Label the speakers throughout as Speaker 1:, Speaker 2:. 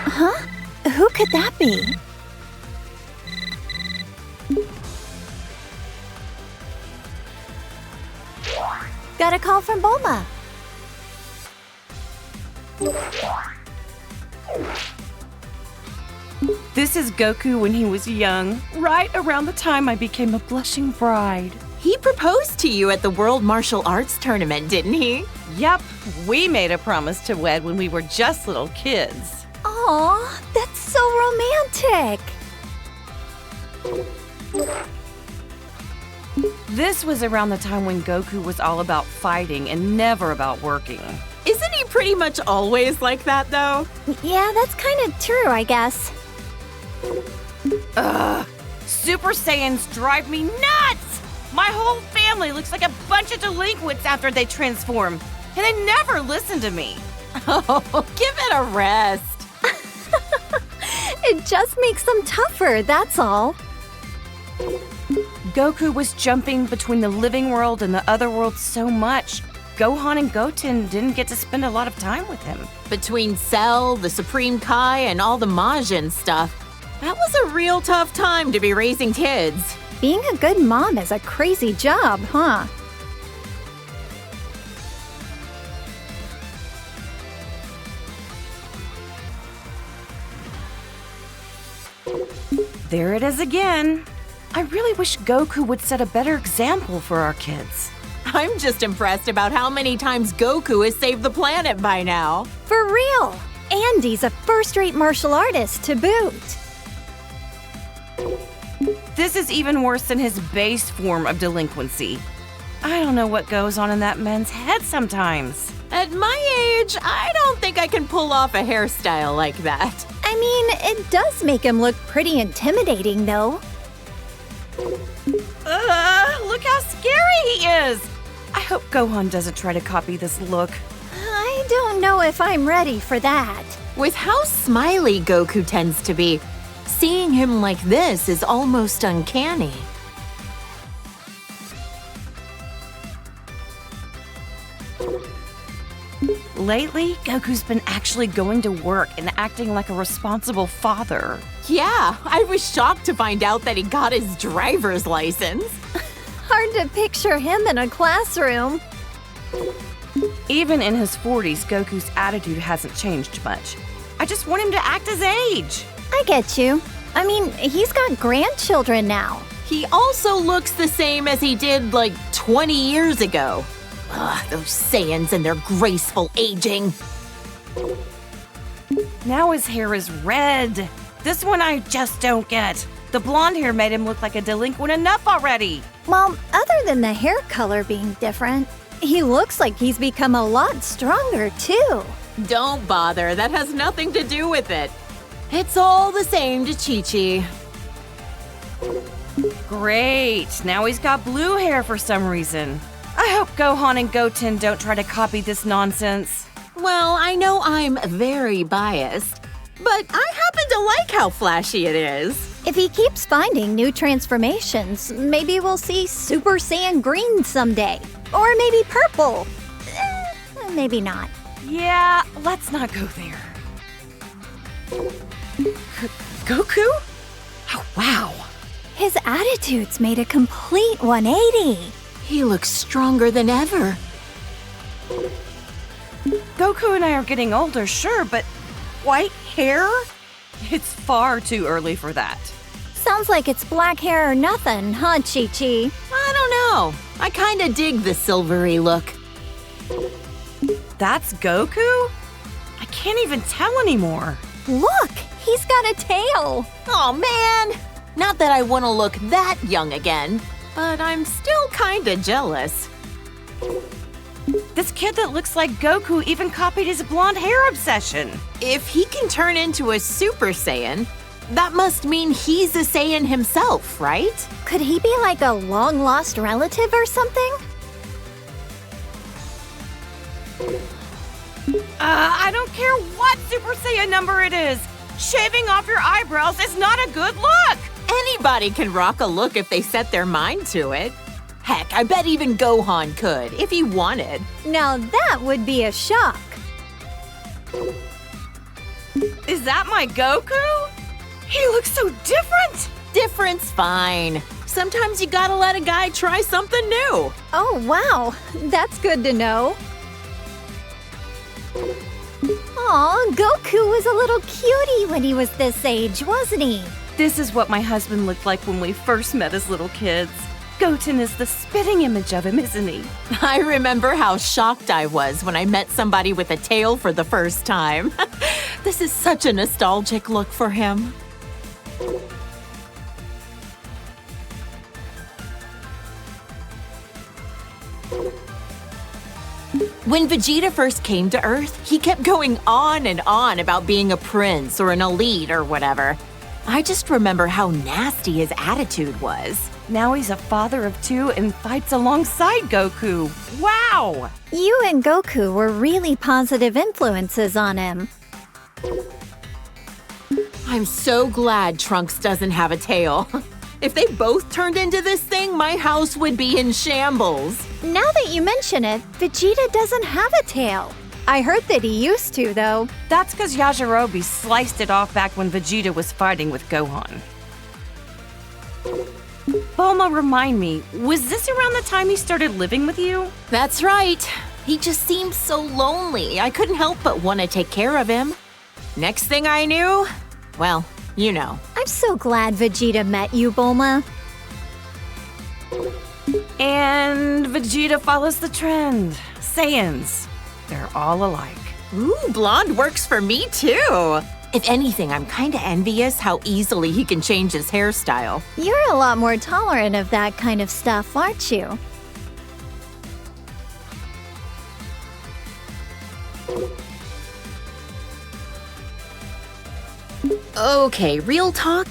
Speaker 1: Huh? Who could that be? Got a call from Bulma.
Speaker 2: This is Goku when he was young, right around the time I became a blushing bride.
Speaker 3: He proposed to you at the World Martial Arts Tournament, didn't he?
Speaker 2: Yep, we made a promise to wed when we were just little kids.
Speaker 1: Aw, that's so romantic.
Speaker 2: This was around the time when Goku was all about fighting and never about working.
Speaker 3: Isn't he pretty much always like that, though?
Speaker 1: Yeah, that's kind of true, I guess.
Speaker 2: Ugh, Super Saiyans drive me nuts! My whole family looks like a bunch of delinquents after they transform, and they never listen to me.
Speaker 3: Oh, give it a rest.
Speaker 1: It just makes them tougher, that's all.
Speaker 2: Goku was jumping between the living world and the other world so much, Gohan and Goten didn't get to spend a lot of time with him.
Speaker 3: Between Cell, the Supreme Kai, and all the Majin stuff, that was a real tough time to be raising kids.
Speaker 1: Being a good mom is a crazy job, huh?
Speaker 2: There it is again. I really wish Goku would set a better example for our kids.
Speaker 3: I'm just impressed about how many times Goku has saved the planet by now.
Speaker 1: For real! And he's a first-rate martial artist to boot.
Speaker 2: This is even worse than his base form of delinquency. I don't know what goes on in that man's head sometimes.
Speaker 3: At my age, I don't think I can pull off a hairstyle like that.
Speaker 1: I mean, it does make him look pretty intimidating, though.
Speaker 2: Look how scary he is! I hope Gohan doesn't try to copy this look.
Speaker 1: I don't know if I'm ready for that.
Speaker 3: With how smiley Goku tends to be, seeing him like this is almost uncanny.
Speaker 2: Lately, Goku's been actually going to work and acting like a responsible father.
Speaker 3: Yeah, I was shocked to find out that he got his driver's license.
Speaker 1: Hard to picture him in a classroom.
Speaker 2: Even in his 40s, Goku's attitude hasn't changed much. I just want him to act his age.
Speaker 1: I get you. I mean, he's got grandchildren now.
Speaker 3: He also looks the same as he did like 20 years ago. Ugh, those Saiyans and their graceful aging.
Speaker 2: Now his hair is red. This one I just don't get. The blonde hair made him look like a delinquent enough already.
Speaker 1: Well, other than the hair color being different, he looks like he's become a lot stronger, too.
Speaker 3: Don't bother, that has nothing to do with it. It's all the same to Chi-Chi.
Speaker 2: Great, now he's got blue hair for some reason. I hope Gohan and Goten don't try to copy this nonsense.
Speaker 3: Well, I know I'm very biased, but I happen to like how flashy it is.
Speaker 1: If he keeps finding new transformations, maybe we'll see Super Saiyan Green someday. Or maybe purple. Maybe not.
Speaker 2: Yeah, let's not go there. Goku? Oh, wow.
Speaker 1: His attitude's made a complete 180.
Speaker 3: He looks stronger than ever.
Speaker 2: Goku and I are getting older, sure, but white hair? It's far too early for that.
Speaker 1: Sounds like it's black hair or nothing, huh, Chi-Chi?
Speaker 3: I don't know. I kinda dig the silvery look.
Speaker 2: That's Goku? I can't even tell anymore.
Speaker 1: Look, he's got a tail.
Speaker 3: Oh man! Not that I want to look that young again, but I'm still kinda jealous.
Speaker 2: This kid that looks like Goku even copied his blonde hair obsession.
Speaker 3: If he can turn into a Super Saiyan, that must mean he's a Saiyan himself, right?
Speaker 1: Could he be like a long-lost relative or something?
Speaker 2: I don't care what Super Saiyan number it is. Shaving off your eyebrows is not a good look.
Speaker 3: Anybody can rock a look if they set their mind to it. Heck, I bet even Gohan could, if he wanted.
Speaker 1: Now that would be a shock.
Speaker 2: Is that my Goku? He looks so different!
Speaker 3: Different's fine. Sometimes you gotta let a guy try something new.
Speaker 1: Oh, wow. That's good to know. Aw, Goku was a little cutie when he was this age, wasn't he?
Speaker 2: This is what my husband looked like when we first met as little kids. Goten is the spitting image of him, isn't he?
Speaker 3: I remember how shocked I was when I met somebody with a tail for the first time. This is such a nostalgic look for him. When Vegeta first came to Earth, he kept going on and on about being a prince or an elite or whatever. I just remember how nasty his attitude was.
Speaker 2: Now he's a father of two and fights alongside Goku. Wow!
Speaker 1: You and Goku were really positive influences on him.
Speaker 3: I'm so glad Trunks doesn't have a tail. If they both turned into this thing, my house would be in shambles.
Speaker 1: Now that you mention it, Vegeta doesn't have a tail. I heard that he used to, though.
Speaker 2: That's because Yajirobe sliced it off back when Vegeta was fighting with Gohan. Bulma, remind me, was this around the time he started living with you?
Speaker 3: That's right. He just seemed so lonely. I couldn't help but want to take care of him. Next thing I knew, well, you know.
Speaker 1: I'm so glad Vegeta met you, Bulma.
Speaker 2: And Vegeta follows the trend. Saiyans, they're all alike.
Speaker 3: Ooh, blonde works for me too. If anything, I'm kinda envious how easily he can change his hairstyle.
Speaker 1: You're a lot more tolerant of that kind of stuff, aren't you?
Speaker 3: Okay, real talk?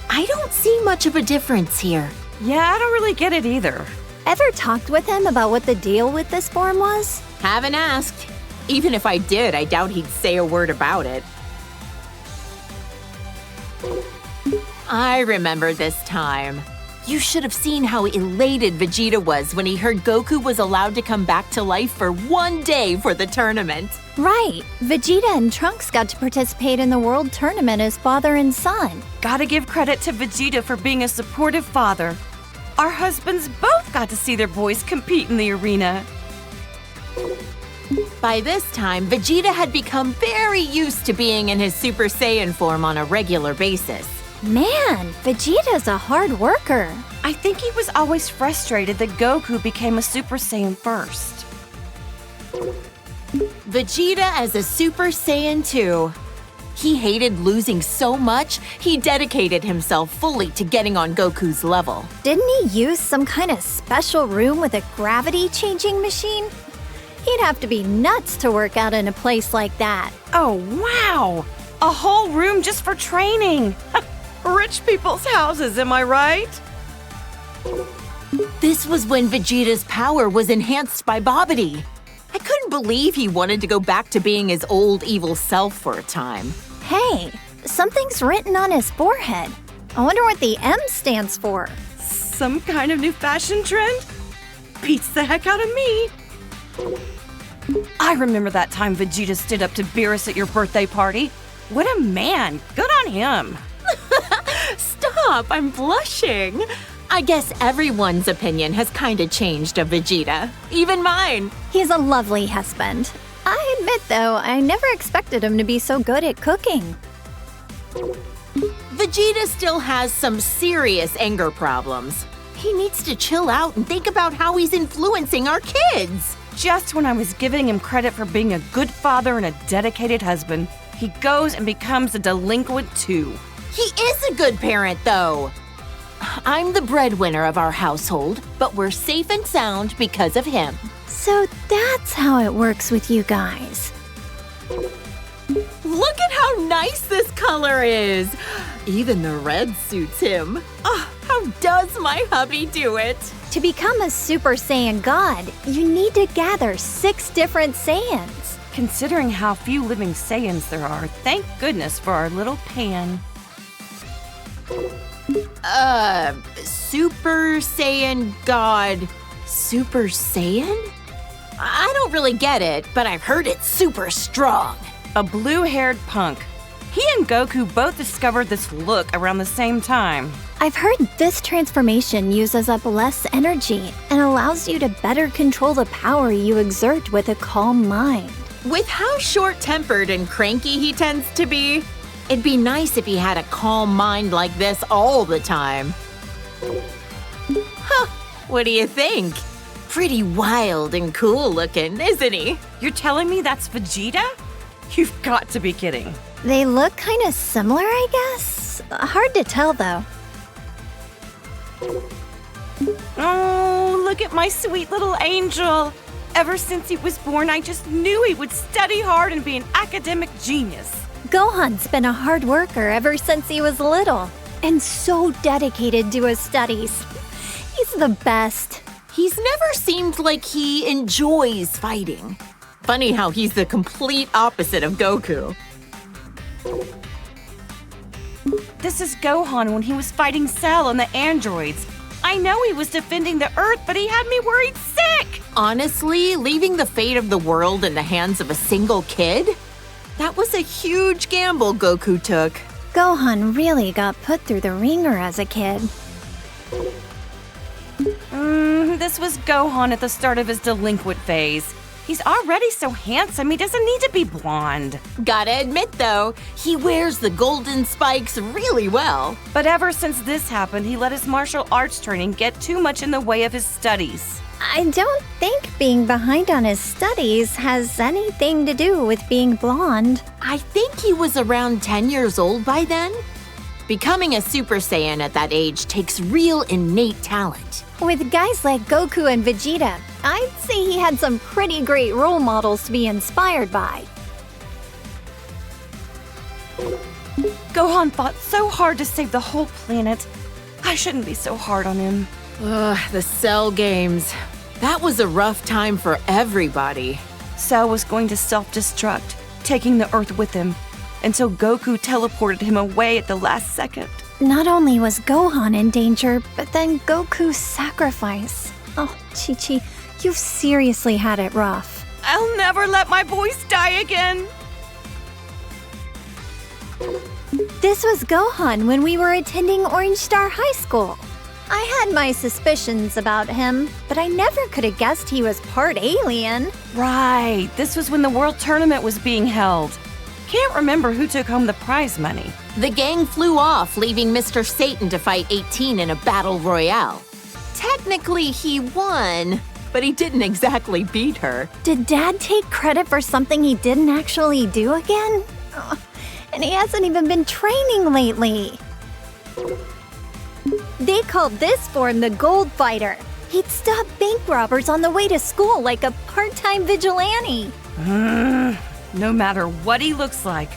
Speaker 3: I don't see much of a difference here.
Speaker 2: Yeah, I don't really get it either.
Speaker 1: Ever talked with him about what the deal with this form was?
Speaker 3: Haven't asked. Even if I did, I doubt he'd say a word about it. I remember this time. You should have seen how elated Vegeta was when he heard Goku was allowed to come back to life for one day for the tournament.
Speaker 1: Right. Vegeta and Trunks got to participate in the world tournament as father and son.
Speaker 2: Gotta give credit to Vegeta for being a supportive father. Our husbands both got to see their boys compete in the arena.
Speaker 3: By this time, Vegeta had become very used to being in his Super Saiyan form on a regular basis.
Speaker 1: Man, Vegeta's a hard worker.
Speaker 2: I think he was always frustrated that Goku became a Super Saiyan first.
Speaker 3: Vegeta as a Super Saiyan 2. He hated losing so much, he dedicated himself fully to getting on Goku's level.
Speaker 1: Didn't he use some kind of special room with a gravity-changing machine? He'd have to be nuts to work out in a place like that.
Speaker 2: Oh, wow! A whole room just for training! Rich people's houses, am I right?
Speaker 3: This was when Vegeta's power was enhanced by Babidi. I couldn't believe he wanted to go back to being his old evil self for a time.
Speaker 1: Hey, something's written on his forehead. I wonder what the M stands for.
Speaker 2: Some kind of new fashion trend? Beats the heck out of me. I remember that time Vegeta stood up to Beerus at your birthday party. What a man! Good on him!
Speaker 3: Stop, I'm blushing. I guess everyone's opinion has kinda changed of Vegeta. Even mine.
Speaker 1: He's a lovely husband. I admit, though, I never expected him to be so good at cooking.
Speaker 3: Vegeta still has some serious anger problems. He needs to chill out and think about how he's influencing our kids.
Speaker 2: Just when I was giving him credit for being a good father and a dedicated husband, he goes and becomes a delinquent too.
Speaker 3: He is a good parent, though. I'm the breadwinner of our household, but we're safe and sound because of him.
Speaker 1: So that's how it works with you guys.
Speaker 3: Look at how nice this color is. Even the red suits him. Oh, how does my hubby do it?
Speaker 1: To become a Super Saiyan God, you need to gather 6 different Saiyans.
Speaker 2: Considering how few living Saiyans there are, thank goodness for our little Pan.
Speaker 3: Super Saiyan God. Super Saiyan? I don't really get it, but I've heard it's super strong.
Speaker 2: A blue-haired punk. He and Goku both discovered this look around the same time.
Speaker 1: I've heard this transformation uses up less energy and allows you to better control the power you exert with a calm mind.
Speaker 3: With how short-tempered and cranky he tends to be, it'd be nice if he had a calm mind like this all the time. Huh, what do you think? Pretty wild and cool looking, isn't he?
Speaker 2: You're telling me that's Vegeta? You've got to be kidding.
Speaker 1: They look kind of similar, I guess. Hard to tell, though.
Speaker 2: Oh, look at my sweet little angel. Ever since he was born, I just knew he would study hard and be an academic genius.
Speaker 1: Gohan's been a hard worker ever since he was little, and so dedicated to his studies. He's the best.
Speaker 3: He's never seemed like he enjoys fighting. Funny how he's the complete opposite of Goku.
Speaker 2: This is Gohan when he was fighting Cell and the androids. I know he was defending the Earth, but he had me worried sick!
Speaker 3: Honestly, leaving the fate of the world in the hands of a single kid? That was a huge gamble Goku took.
Speaker 1: Gohan really got put through the ringer as a kid.
Speaker 2: This was Gohan at the start of his delinquent phase. He's already so handsome, he doesn't need to be blonde.
Speaker 3: Gotta admit though, he wears the golden spikes really well.
Speaker 2: But ever since this happened, he let his martial arts training get too much in the way of his studies.
Speaker 1: I don't think being behind on his studies has anything to do with being blonde.
Speaker 3: I think he was around 10 years old by then. Becoming a Super Saiyan at that age takes real innate talent.
Speaker 1: With guys like Goku and Vegeta, I'd say he had some pretty great role models to be inspired by.
Speaker 2: Gohan fought so hard to save the whole planet. I shouldn't be so hard on him.
Speaker 3: Ugh, the Cell games. That was a rough time for everybody.
Speaker 2: Cell was going to self-destruct, taking the Earth with him, until Goku teleported him away at the last second.
Speaker 1: Not only was Gohan in danger, but then Goku's sacrifice. Oh, Chi-Chi, you've seriously had it rough.
Speaker 2: I'll never let my boys die again.
Speaker 1: This was Gohan when we were attending Orange Star High School. I had my suspicions about him, but I never could have guessed he was part alien.
Speaker 2: Right, this was when the World Tournament was being held. Can't remember who took home the prize money.
Speaker 3: The gang flew off, leaving Mr. Satan to fight 18 in a battle royale. Technically, he won, but he didn't exactly beat her.
Speaker 1: Did Dad take credit for something he didn't actually do again? Ugh, and he hasn't even been training lately. They called this form the Gold Fighter. He'd stop bank robbers on the way to school like a part-time vigilante.
Speaker 2: No matter what he looks like,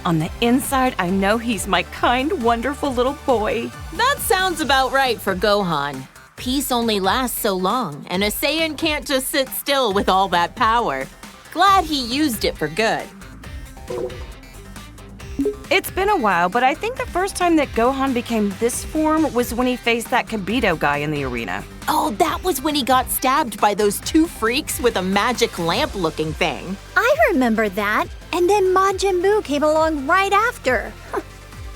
Speaker 2: on the inside, I know he's my kind, wonderful little boy.
Speaker 3: That sounds about right for Gohan. Peace only lasts so long, and a Saiyan can't just sit still with all that power. Glad he used it for good.
Speaker 2: It's been a while, but I think the first time that Gohan became this form was when he faced that Kibito guy in the arena.
Speaker 3: Oh, that was when he got stabbed by those two freaks with a magic lamp-looking thing.
Speaker 1: I remember that, and then Majin Buu came along right after.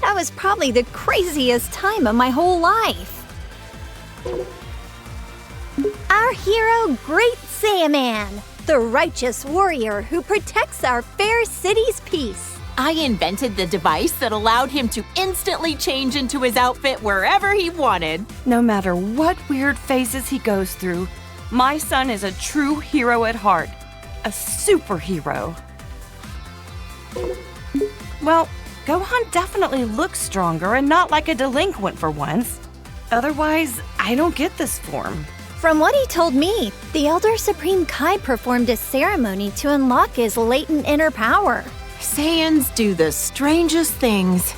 Speaker 1: That was probably the craziest time of my whole life. Our hero, Great Saiyaman, the righteous warrior who protects our fair city's peace.
Speaker 3: I invented the device that allowed him to instantly change into his outfit wherever he wanted.
Speaker 2: No matter what weird phases he goes through, my son is a true hero at heart. A superhero. Well, Gohan definitely looks stronger and not like a delinquent for once. Otherwise, I don't get this form.
Speaker 1: From what he told me, the Elder Supreme Kai performed a ceremony to unlock his latent inner power.
Speaker 3: Saiyans do the strangest things.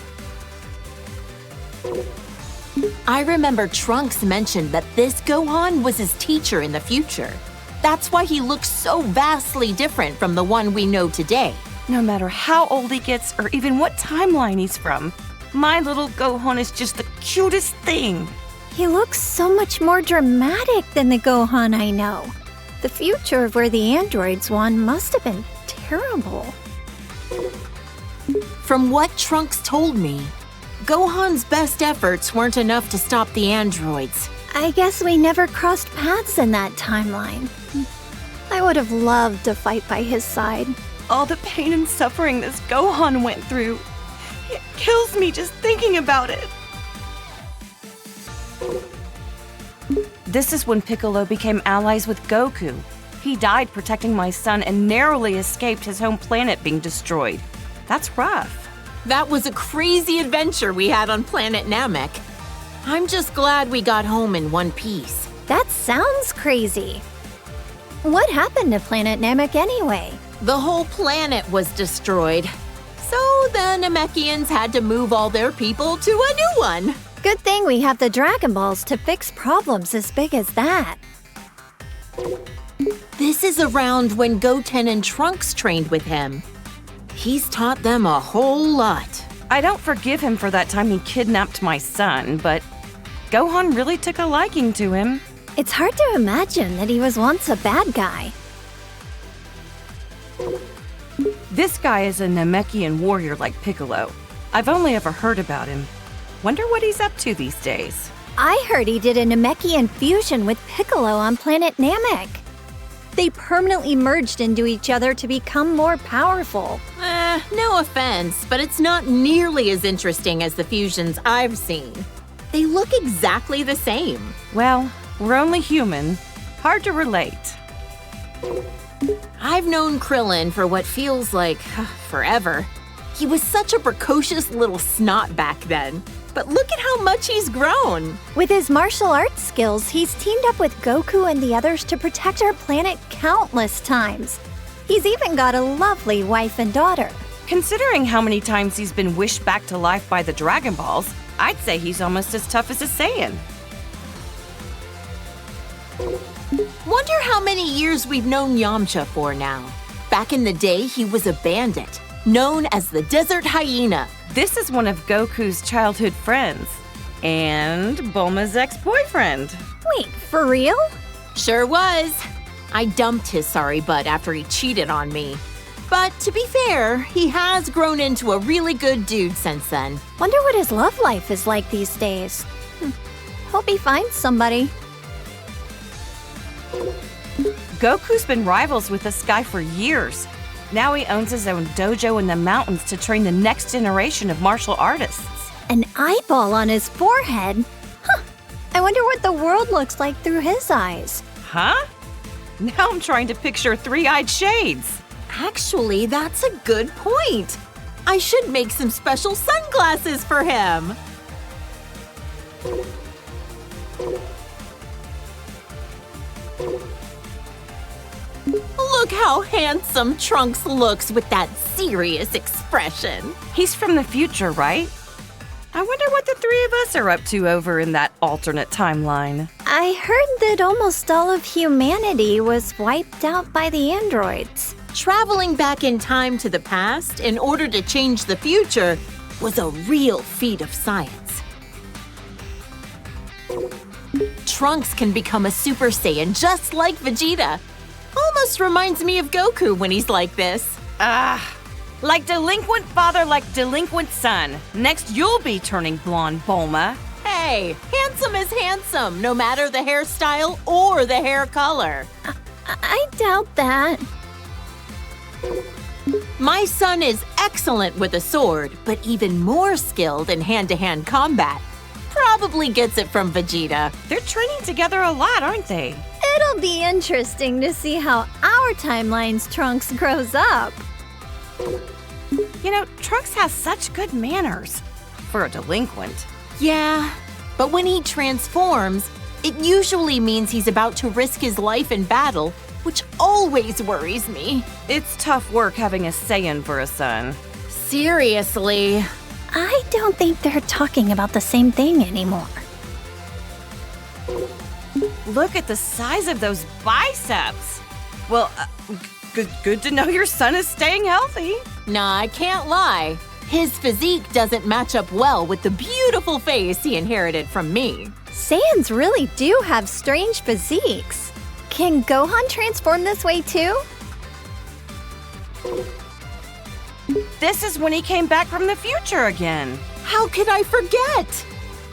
Speaker 3: I remember Trunks mentioned that this Gohan was his teacher in the future. That's why he looks so vastly different from the one we know today.
Speaker 2: No matter how old he gets or even what timeline he's from, my little Gohan is just the cutest thing.
Speaker 1: He looks so much more dramatic than the Gohan I know. The future of where the androids won must have been terrible.
Speaker 3: From what Trunks told me, Gohan's best efforts weren't enough to stop the androids.
Speaker 1: I guess we never crossed paths in that timeline. I would have loved to fight by his side.
Speaker 2: All the pain and suffering this Gohan went through. It kills me just thinking about it. This is when Piccolo became allies with Goku. He died protecting my son and narrowly escaped his home planet being destroyed. That's rough.
Speaker 3: That was a crazy adventure we had on planet Namek. I'm just glad we got home in one piece.
Speaker 1: That sounds crazy. What happened to planet Namek anyway?
Speaker 3: The whole planet was destroyed. So the Namekians had to move all their people to a new one.
Speaker 1: Good thing we have the Dragon Balls to fix problems as big as that.
Speaker 3: This is around when Goten and Trunks trained with him. He's taught them a whole lot.
Speaker 2: I don't forgive him for that time he kidnapped my son, but Gohan really took a liking to him.
Speaker 1: It's hard to imagine that he was once a bad guy.
Speaker 2: This guy is a Namekian warrior like Piccolo. I've only ever heard about him. Wonder what he's up to these days.
Speaker 1: I heard he did a Namekian fusion with Piccolo on planet Namek. They permanently merged into each other to become more powerful.
Speaker 3: No offense, but it's not nearly as interesting as the fusions I've seen. They look exactly the same.
Speaker 2: Well, we're only human. Hard to relate.
Speaker 3: I've known Krillin for what feels like forever. He was such a precocious little snot back then. But look at how much he's grown.
Speaker 1: With his martial arts skills, he's teamed up with Goku and the others to protect our planet countless times. He's even got a lovely wife and daughter.
Speaker 2: Considering how many times he's been wished back to life by the Dragon Balls, I'd say he's almost as tough as a Saiyan.
Speaker 3: Wonder how many years we've known Yamcha for now. Back in the day, he was a bandit, known as the Desert Hyena.
Speaker 2: This is one of Goku's childhood friends, and Bulma's ex-boyfriend.
Speaker 1: Wait, for real?
Speaker 3: Sure was. I dumped his sorry butt after he cheated on me. But to be fair, he has grown into a really good dude since then.
Speaker 1: Wonder what his love life is like these days. Hope he finds somebody.
Speaker 2: Goku's been rivals with this guy for years. Now he owns his own dojo in the mountains to train the next generation of martial artists.
Speaker 1: An eyeball on his forehead? Huh. I wonder what the world looks like through his eyes.
Speaker 2: Huh? Now I'm trying to picture three-eyed shades.
Speaker 3: Actually, that's a good point. I should make some special sunglasses for him. Look how handsome Trunks looks with that serious expression.
Speaker 2: He's from the future, right? I wonder what the three of us are up to over in that alternate timeline.
Speaker 1: I heard that almost all of humanity was wiped out by the androids.
Speaker 3: Traveling back in time to the past in order to change the future was a real feat of science. Trunks can become a Super Saiyan just like Vegeta. Almost reminds me of Goku when he's like this.
Speaker 2: Like delinquent father, like delinquent son. Next, you'll be turning blonde, Bulma.
Speaker 3: Hey, handsome is handsome, no matter the hairstyle or the hair color.
Speaker 1: I doubt that.
Speaker 3: My son is excellent with a sword, but even more skilled in hand-to-hand combat. Probably gets it from Vegeta.
Speaker 2: They're training together a lot, aren't they?
Speaker 1: It'll be interesting to see how our timeline's Trunks grows up.
Speaker 2: You know, Trunks has such good manners for a delinquent.
Speaker 3: Yeah, but when he transforms, it usually means he's about to risk his life in battle, which always worries me.
Speaker 2: It's tough work having a Saiyan for a son.
Speaker 3: Seriously.
Speaker 1: I don't think they're talking about the same thing anymore.
Speaker 2: Look at the size of those biceps. Well, good to know your son is staying healthy.
Speaker 3: Nah, I can't lie. His physique doesn't match up well with the beautiful face he inherited from me.
Speaker 1: Saiyans really do have strange physiques. Can Gohan transform this way too?
Speaker 2: This is when he came back from the future again.
Speaker 3: How could I forget?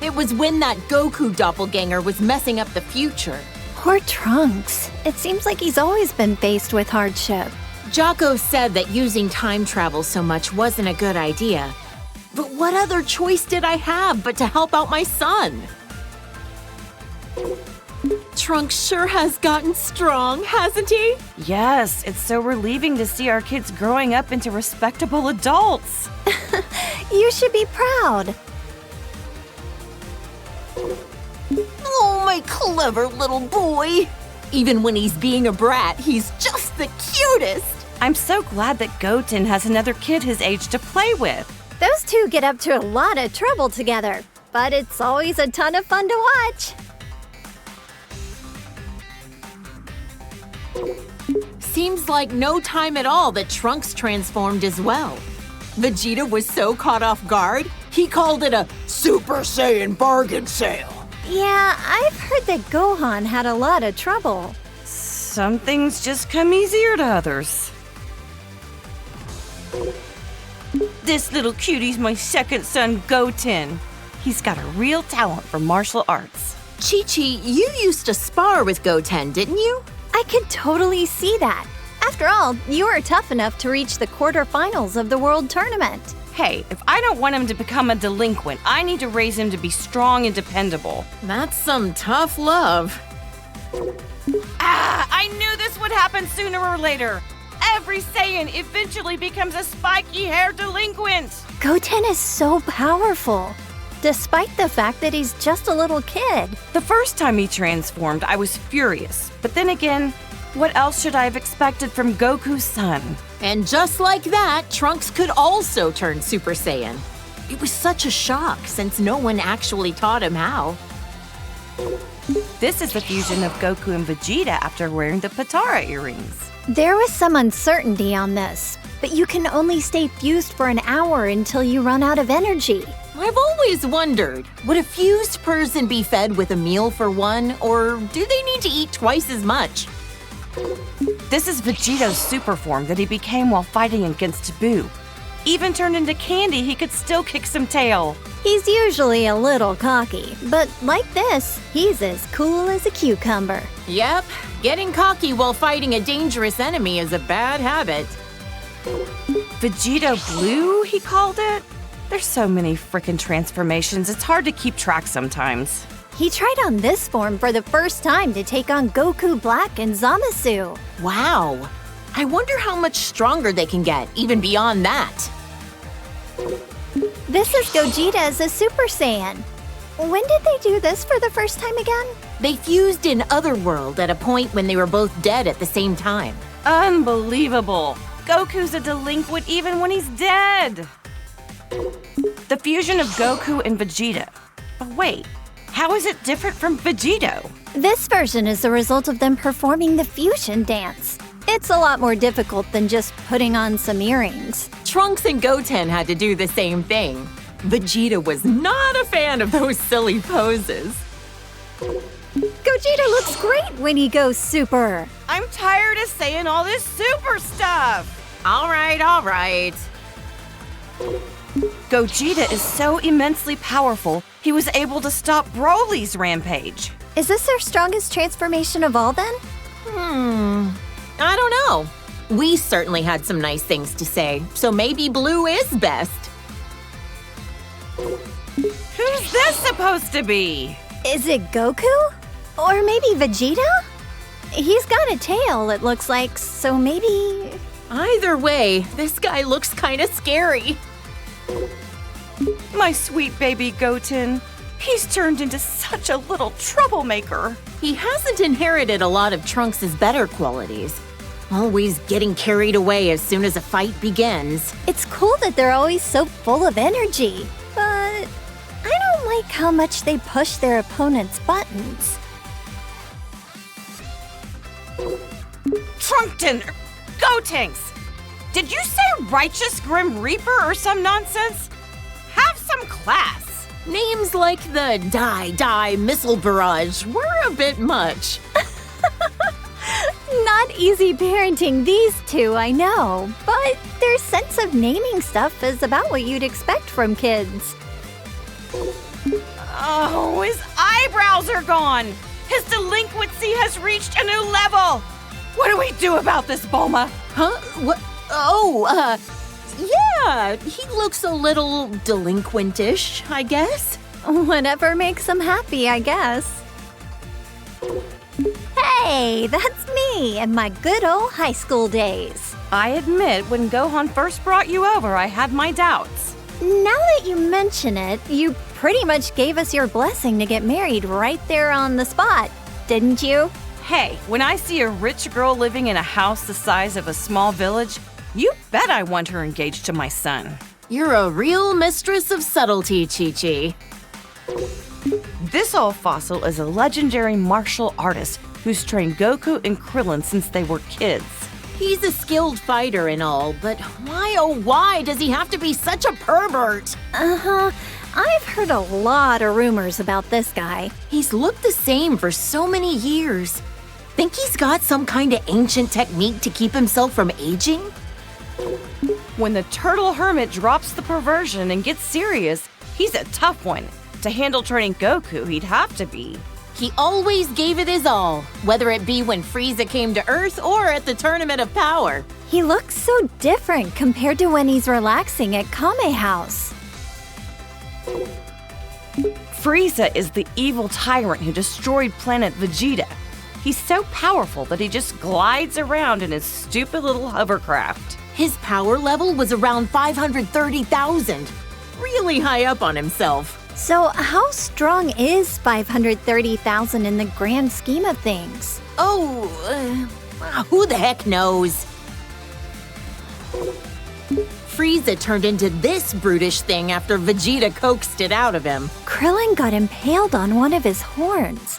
Speaker 3: It was when that Goku doppelganger was messing up the future.
Speaker 1: Poor Trunks. It seems like he's always been faced with hardship.
Speaker 3: Jocko said that using time travel so much wasn't a good idea. But what other choice did I have but to help out my son? Trunks sure has gotten strong, hasn't he?
Speaker 2: Yes, it's so relieving to see our kids growing up into respectable adults.
Speaker 1: You should be proud.
Speaker 3: Oh, my clever little boy. Even when he's being a brat, he's just the cutest.
Speaker 2: I'm so glad that Goten has another kid his age to play with.
Speaker 1: Those two get up to a lot of trouble together, but it's always a ton of fun to watch.
Speaker 3: Seems like no time at all that Trunks transformed as well. Vegeta was so caught off guard, he called it a Super Saiyan bargain sale.
Speaker 1: Yeah, I've heard that Gohan had a lot of trouble.
Speaker 2: Some things just come easier to others. This little cutie's my second son, Goten. He's got a real talent for martial arts.
Speaker 3: Chi-Chi, you used to spar with Goten, didn't you?
Speaker 1: I could totally see that. After all, you were tough enough to reach the quarterfinals of the World Tournament.
Speaker 2: Hey, if I don't want him to become a delinquent, I need to raise him to be strong and dependable.
Speaker 3: That's some tough love.
Speaker 2: I knew this would happen sooner or later. Every Saiyan eventually becomes a spiky-haired delinquent.
Speaker 1: Goten is so powerful, despite the fact that he's just a little kid.
Speaker 2: The first time he transformed, I was furious. But then again, what else should I have expected from Goku's son?
Speaker 3: And just like that, Trunks could also turn Super Saiyan. It was such a shock since no one actually taught him how.
Speaker 2: This is the fusion of Goku and Vegeta after wearing the Patara earrings.
Speaker 1: There was some uncertainty on this, but you can only stay fused for an hour until you run out of energy.
Speaker 3: I've always wondered, would a fused person be fed with a meal for one, or do they need to eat twice as much?
Speaker 2: This is Vegeta's super form that he became while fighting against Buu. Even turned into candy, he could still kick some tail.
Speaker 1: He's usually a little cocky, but like this, he's as cool as a cucumber.
Speaker 3: Yep, getting cocky while fighting a dangerous enemy is a bad habit.
Speaker 2: Vegeta Blue, he called it? There's so many frickin' transformations, it's hard to keep track sometimes.
Speaker 1: He tried on this form for the first time to take on Goku Black and Zamasu.
Speaker 3: Wow, I wonder how much stronger they can get, even beyond that.
Speaker 1: This is Gogeta as a Super Saiyan. When did they do this for the first time again?
Speaker 3: They fused in Otherworld at a point when they were both dead at the same time.
Speaker 2: Unbelievable! Goku's a delinquent even when he's dead! The fusion of Goku and Vegeta. But wait, how is it different from Vegito?
Speaker 1: This version is the result of them performing the fusion dance. It's a lot more difficult than just putting on some earrings.
Speaker 3: Trunks and Goten had to do the same thing. Vegeta was not a fan of those silly poses.
Speaker 1: Gogeta looks great when he goes super.
Speaker 2: I'm tired of saying all this super stuff!
Speaker 3: All right.
Speaker 2: Gogeta is so immensely powerful, he was able to stop Broly's rampage.
Speaker 1: Is this their strongest transformation of all then?
Speaker 3: I don't know. We certainly had some nice things to say, so maybe Blue is best.
Speaker 2: Who's this supposed to be?
Speaker 1: Is it Goku? Or maybe Vegeta? He's got a tail, it looks like, so maybe...
Speaker 3: Either way, this guy looks kind of scary.
Speaker 2: My sweet baby Goten. He's turned into such a little troublemaker.
Speaker 3: He hasn't inherited a lot of Trunks' better qualities. Always getting carried away as soon as a fight begins.
Speaker 1: It's cool that they're always so full of energy, but I don't like how much they push their opponent's buttons.
Speaker 2: Trunkton! Gotenks! Did you say Righteous Grim Reaper or some nonsense? Have some class!
Speaker 3: Names like the Die Missile Barrage were a bit much.
Speaker 1: Not easy parenting these two, I know, but their sense of naming stuff is about what you'd expect from kids.
Speaker 2: Oh, his eyebrows are gone! His delinquency has reached a new level! What do we do about this, Bulma?
Speaker 3: Huh? What? Oh, yeah, he looks a little delinquentish, I guess.
Speaker 1: Whatever makes them happy, I guess. Hey, that's me in my good old high school days.
Speaker 2: I admit, when Gohan first brought you over, I had my doubts.
Speaker 1: Now that you mention it, you pretty much gave us your blessing to get married right there on the spot, didn't you?
Speaker 2: Hey, when I see a rich girl living in a house the size of a small village, you bet I want her engaged to my son.
Speaker 3: You're a real mistress of subtlety, Chi-Chi.
Speaker 2: This old fossil is a legendary martial artist who's trained Goku and Krillin since they were kids.
Speaker 3: He's a skilled fighter and all, but why, oh why, does he have to be such a pervert?
Speaker 1: Uh-huh. I've heard a lot of rumors about this guy.
Speaker 3: He's looked the same for so many years. Think he's got some kind of ancient technique to keep himself from aging?
Speaker 2: When the turtle hermit drops the perversion and gets serious, he's a tough one. To handle training Goku, he'd have to be.
Speaker 3: He always gave it his all, whether it be when Frieza came to Earth or at the Tournament of Power.
Speaker 1: He looks so different compared to when he's relaxing at Kame House.
Speaker 2: Frieza is the evil tyrant who destroyed planet Vegeta. He's so powerful that he just glides around in his stupid little hovercraft.
Speaker 3: His power level was around 530,000. Really high up on himself.
Speaker 1: So how strong is 530,000 in the grand scheme of things?
Speaker 3: Oh, who the heck knows? Frieza turned into this brutish thing after Vegeta coaxed it out of him.
Speaker 1: Krillin got impaled on one of his horns.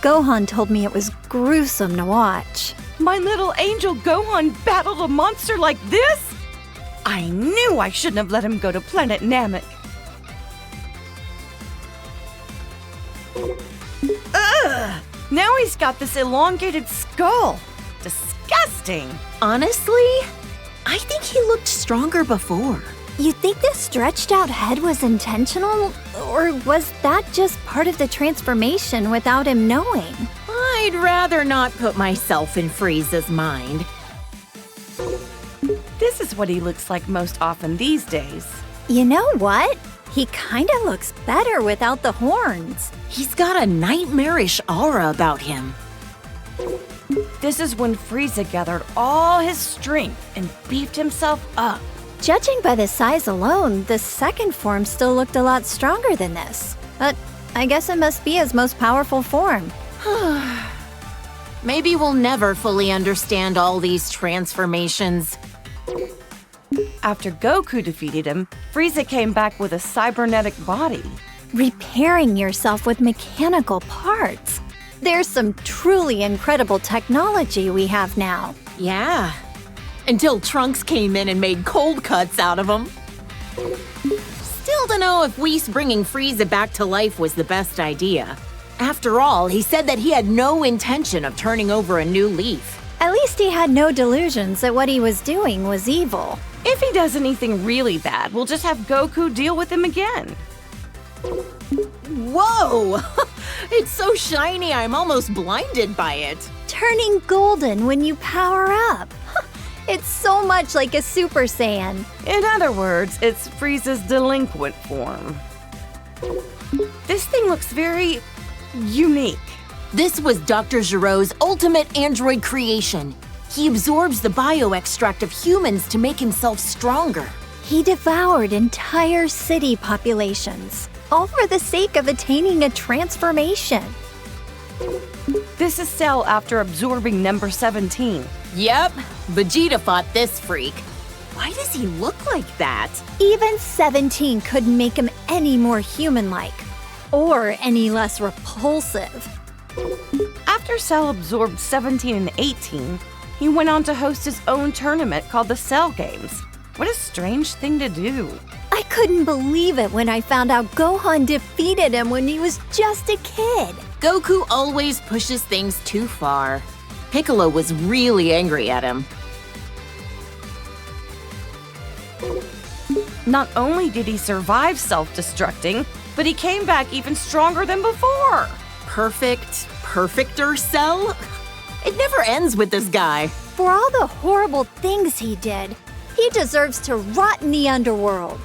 Speaker 1: Gohan told me it was gruesome to watch.
Speaker 2: My little angel Gohan battled a monster like this? I knew I shouldn't have let him go to planet Namek. Ugh! Now he's got this elongated skull. Disgusting.
Speaker 3: Honestly, I think he looked stronger before.
Speaker 1: You think the stretched out head was intentional? Or was that just part of the transformation without him knowing?
Speaker 3: I'd rather not put myself in Frieza's mind.
Speaker 2: This is what he looks like most often these days.
Speaker 1: You know what? He kinda looks better without the horns.
Speaker 3: He's got a nightmarish aura about him.
Speaker 2: This is when Frieza gathered all his strength and beefed himself up.
Speaker 1: Judging by the size alone, the second form still looked a lot stronger than this. But I guess it must be his most powerful form.
Speaker 3: Maybe we'll never fully understand all these transformations.
Speaker 2: After Goku defeated him, Frieza came back with a cybernetic body.
Speaker 1: Repairing yourself with mechanical parts. There's some truly incredible technology we have now.
Speaker 3: Yeah. Until Trunks came in and made cold cuts out of him. Still don't know if Whis bringing Frieza back to life was the best idea. After all, he said that he had no intention of turning over a new leaf.
Speaker 1: At least he had no delusions that what he was doing was evil.
Speaker 2: If he does anything really bad, we'll just have Goku deal with him again.
Speaker 3: Whoa! It's so shiny I'm almost blinded by it.
Speaker 1: Turning golden when you power up. It's so much like a Super Saiyan.
Speaker 2: In other words, it's Frieza's delinquent form. This thing looks very unique.
Speaker 3: This was Dr. Giro's ultimate android creation. He absorbs the bioextract of humans to make himself stronger.
Speaker 1: He devoured entire city populations, all for the sake of attaining a transformation.
Speaker 2: This is Cell after absorbing number 17.
Speaker 3: Yep, Vegeta fought this freak. Why does he look like that?
Speaker 1: Even 17 couldn't make him any more human-like, or any less repulsive.
Speaker 2: After Cell absorbed 17 and 18, he went on to host his own tournament called the Cell Games. What a strange thing to do.
Speaker 1: I couldn't believe it when I found out Gohan defeated him when he was just a kid.
Speaker 3: Goku always pushes things too far. Piccolo was really angry at him.
Speaker 2: Not only did he survive self-destructing, but he came back even stronger than before.
Speaker 3: Perfecter Cell? It never ends with this guy.
Speaker 1: For all the horrible things he did, he deserves to rot in the underworld.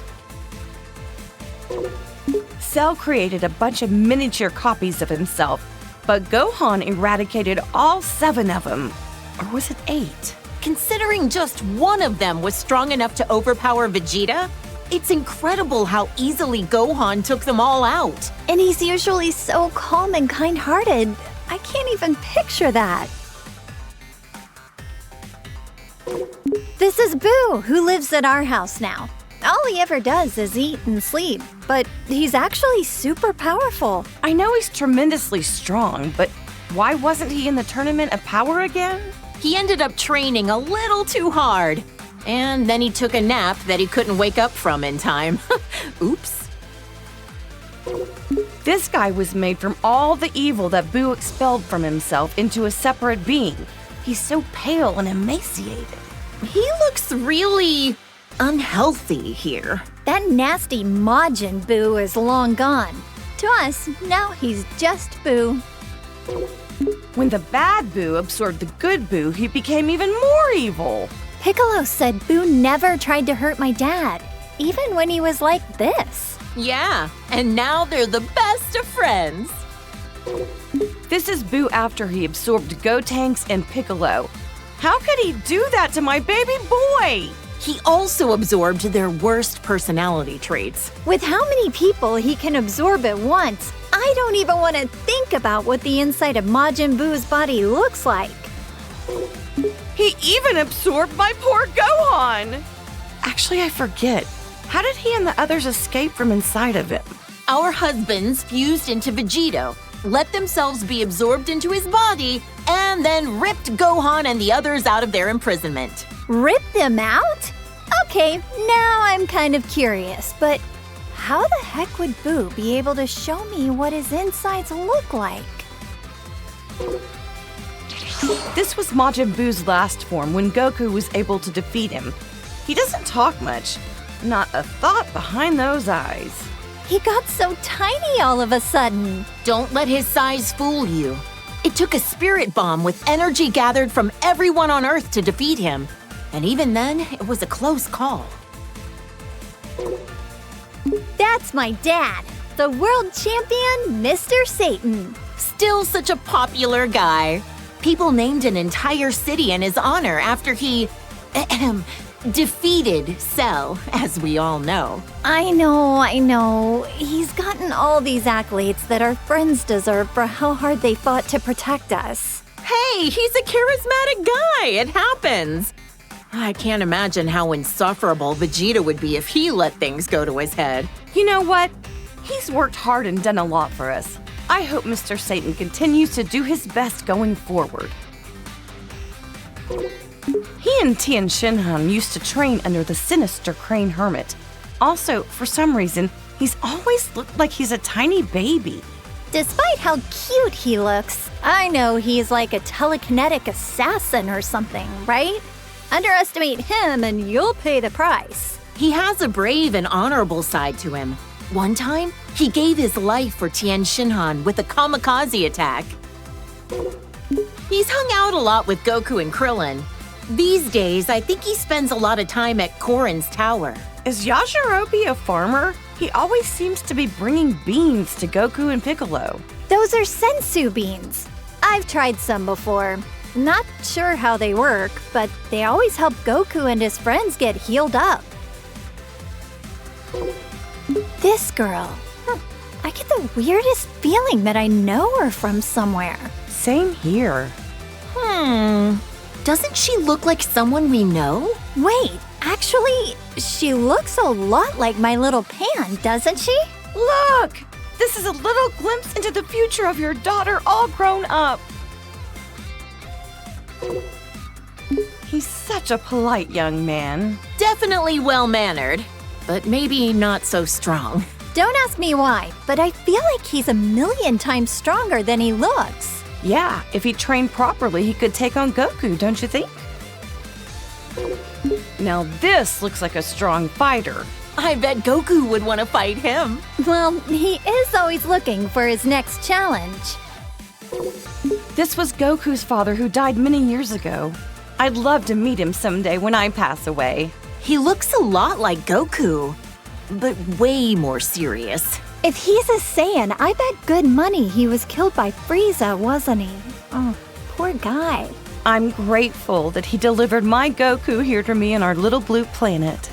Speaker 2: Cell created a bunch of miniature copies of himself, but Gohan eradicated all 7 of them. Or was it 8?
Speaker 3: Considering just one of them was strong enough to overpower Vegeta, it's incredible how easily Gohan took them all out.
Speaker 1: And he's usually so calm and kind-hearted. I can't even picture that. This is Boo, who lives at our house now. All he ever does is eat and sleep, but he's actually super powerful.
Speaker 2: I know he's tremendously strong, but why wasn't he in the Tournament of Power again?
Speaker 3: He ended up training a little too hard. And then he took a nap that he couldn't wake up from in time. Oops.
Speaker 2: This guy was made from all the evil that Boo expelled from himself into a separate being. He's so pale and emaciated.
Speaker 3: He looks really unhealthy here.
Speaker 1: That nasty Majin Buu is long gone. To us, now he's just Boo.
Speaker 2: When the bad Boo absorbed the good Boo, he became even more evil.
Speaker 1: Piccolo said Boo never tried to hurt my dad, even when he was like this.
Speaker 3: Yeah, and now they're the best of friends.
Speaker 2: This is Boo after he absorbed Gotenks and Piccolo. How could he do that to my baby boy?
Speaker 3: He also absorbed their worst personality traits.
Speaker 1: With how many people he can absorb at once, I don't even want to think about what the inside of Majin Buu's body looks like.
Speaker 2: He even absorbed my poor Gohan! Actually, I forget. How did he and the others escape from inside of him?
Speaker 3: Our husbands fused into Vegeta, let themselves be absorbed into his body, and then ripped Gohan and the others out of their imprisonment.
Speaker 1: Rip them out? Okay, now I'm kind of curious, but how the heck would Boo be able to show me what his insides look like?
Speaker 2: This was Majin Buu's last form when Goku was able to defeat him. He doesn't talk much. Not a thought behind those eyes.
Speaker 1: He got so tiny all of a sudden.
Speaker 3: Don't let his size fool you. It took a spirit bomb with energy gathered from everyone on Earth to defeat him. And even then, it was a close call.
Speaker 1: That's my dad, the world champion, Mr. Satan.
Speaker 3: Still such a popular guy. People named an entire city in his honor after he defeated Cell, as we all know.
Speaker 1: I know. He's gotten all these accolades that our friends deserve for how hard they fought to protect us.
Speaker 3: Hey, he's a charismatic guy. It happens. I can't imagine how insufferable Vegeta would be if he let things go to his head.
Speaker 2: You know what? He's worked hard and done a lot for us. I hope Mr. Satan continues to do his best going forward. He and Tien Shinhan used to train under the sinister Crane Hermit. Also, for some reason, he's always looked like he's a tiny baby.
Speaker 1: Despite how cute he looks, I know he's like a telekinetic assassin or something, right? Underestimate him and you'll pay the price.
Speaker 3: He has a brave and honorable side to him. One time, he gave his life for Tien Shinhan with a kamikaze attack. He's hung out a lot with Goku and Krillin. These days, I think he spends a lot of time at Korin's tower.
Speaker 2: Is Yajirobe a farmer? He always seems to be bringing beans to Goku and Piccolo.
Speaker 1: Those are sensu beans. I've tried some before. Not sure how they work, but they always help Goku and his friends get healed up. This girl. I get the weirdest feeling that I know her from somewhere.
Speaker 2: Same here.
Speaker 3: Doesn't she look like someone we know?
Speaker 1: Wait, actually, she looks a lot like my little Pan, doesn't she?
Speaker 2: Look! This is a little glimpse into the future of your daughter all grown up. He's such a polite young man.
Speaker 3: Definitely well-mannered, but maybe not so strong.
Speaker 1: Don't ask me why, but I feel like he's a million times stronger than he looks.
Speaker 2: Yeah, if he trained properly, he could take on Goku, don't you think? Now this looks like a strong fighter.
Speaker 3: I bet Goku would want to fight him.
Speaker 1: Well, he is always looking for his next challenge.
Speaker 2: This was Goku's father who died many years ago. I'd love to meet him someday when I pass away.
Speaker 3: He looks a lot like Goku, but way more serious.
Speaker 1: If he's a Saiyan, I bet good money he was killed by Frieza, wasn't he? Oh, poor guy.
Speaker 2: I'm grateful that he delivered my Goku here to me on our little blue planet.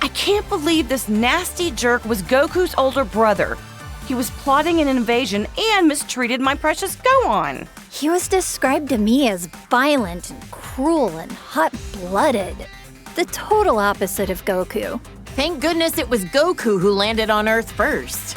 Speaker 2: I can't believe this nasty jerk was Goku's older brother. He was plotting an invasion and mistreated my precious Gohan.
Speaker 1: He was described to me as violent and cruel and hot-blooded. The total opposite of Goku.
Speaker 3: Thank goodness it was Goku who landed on Earth first.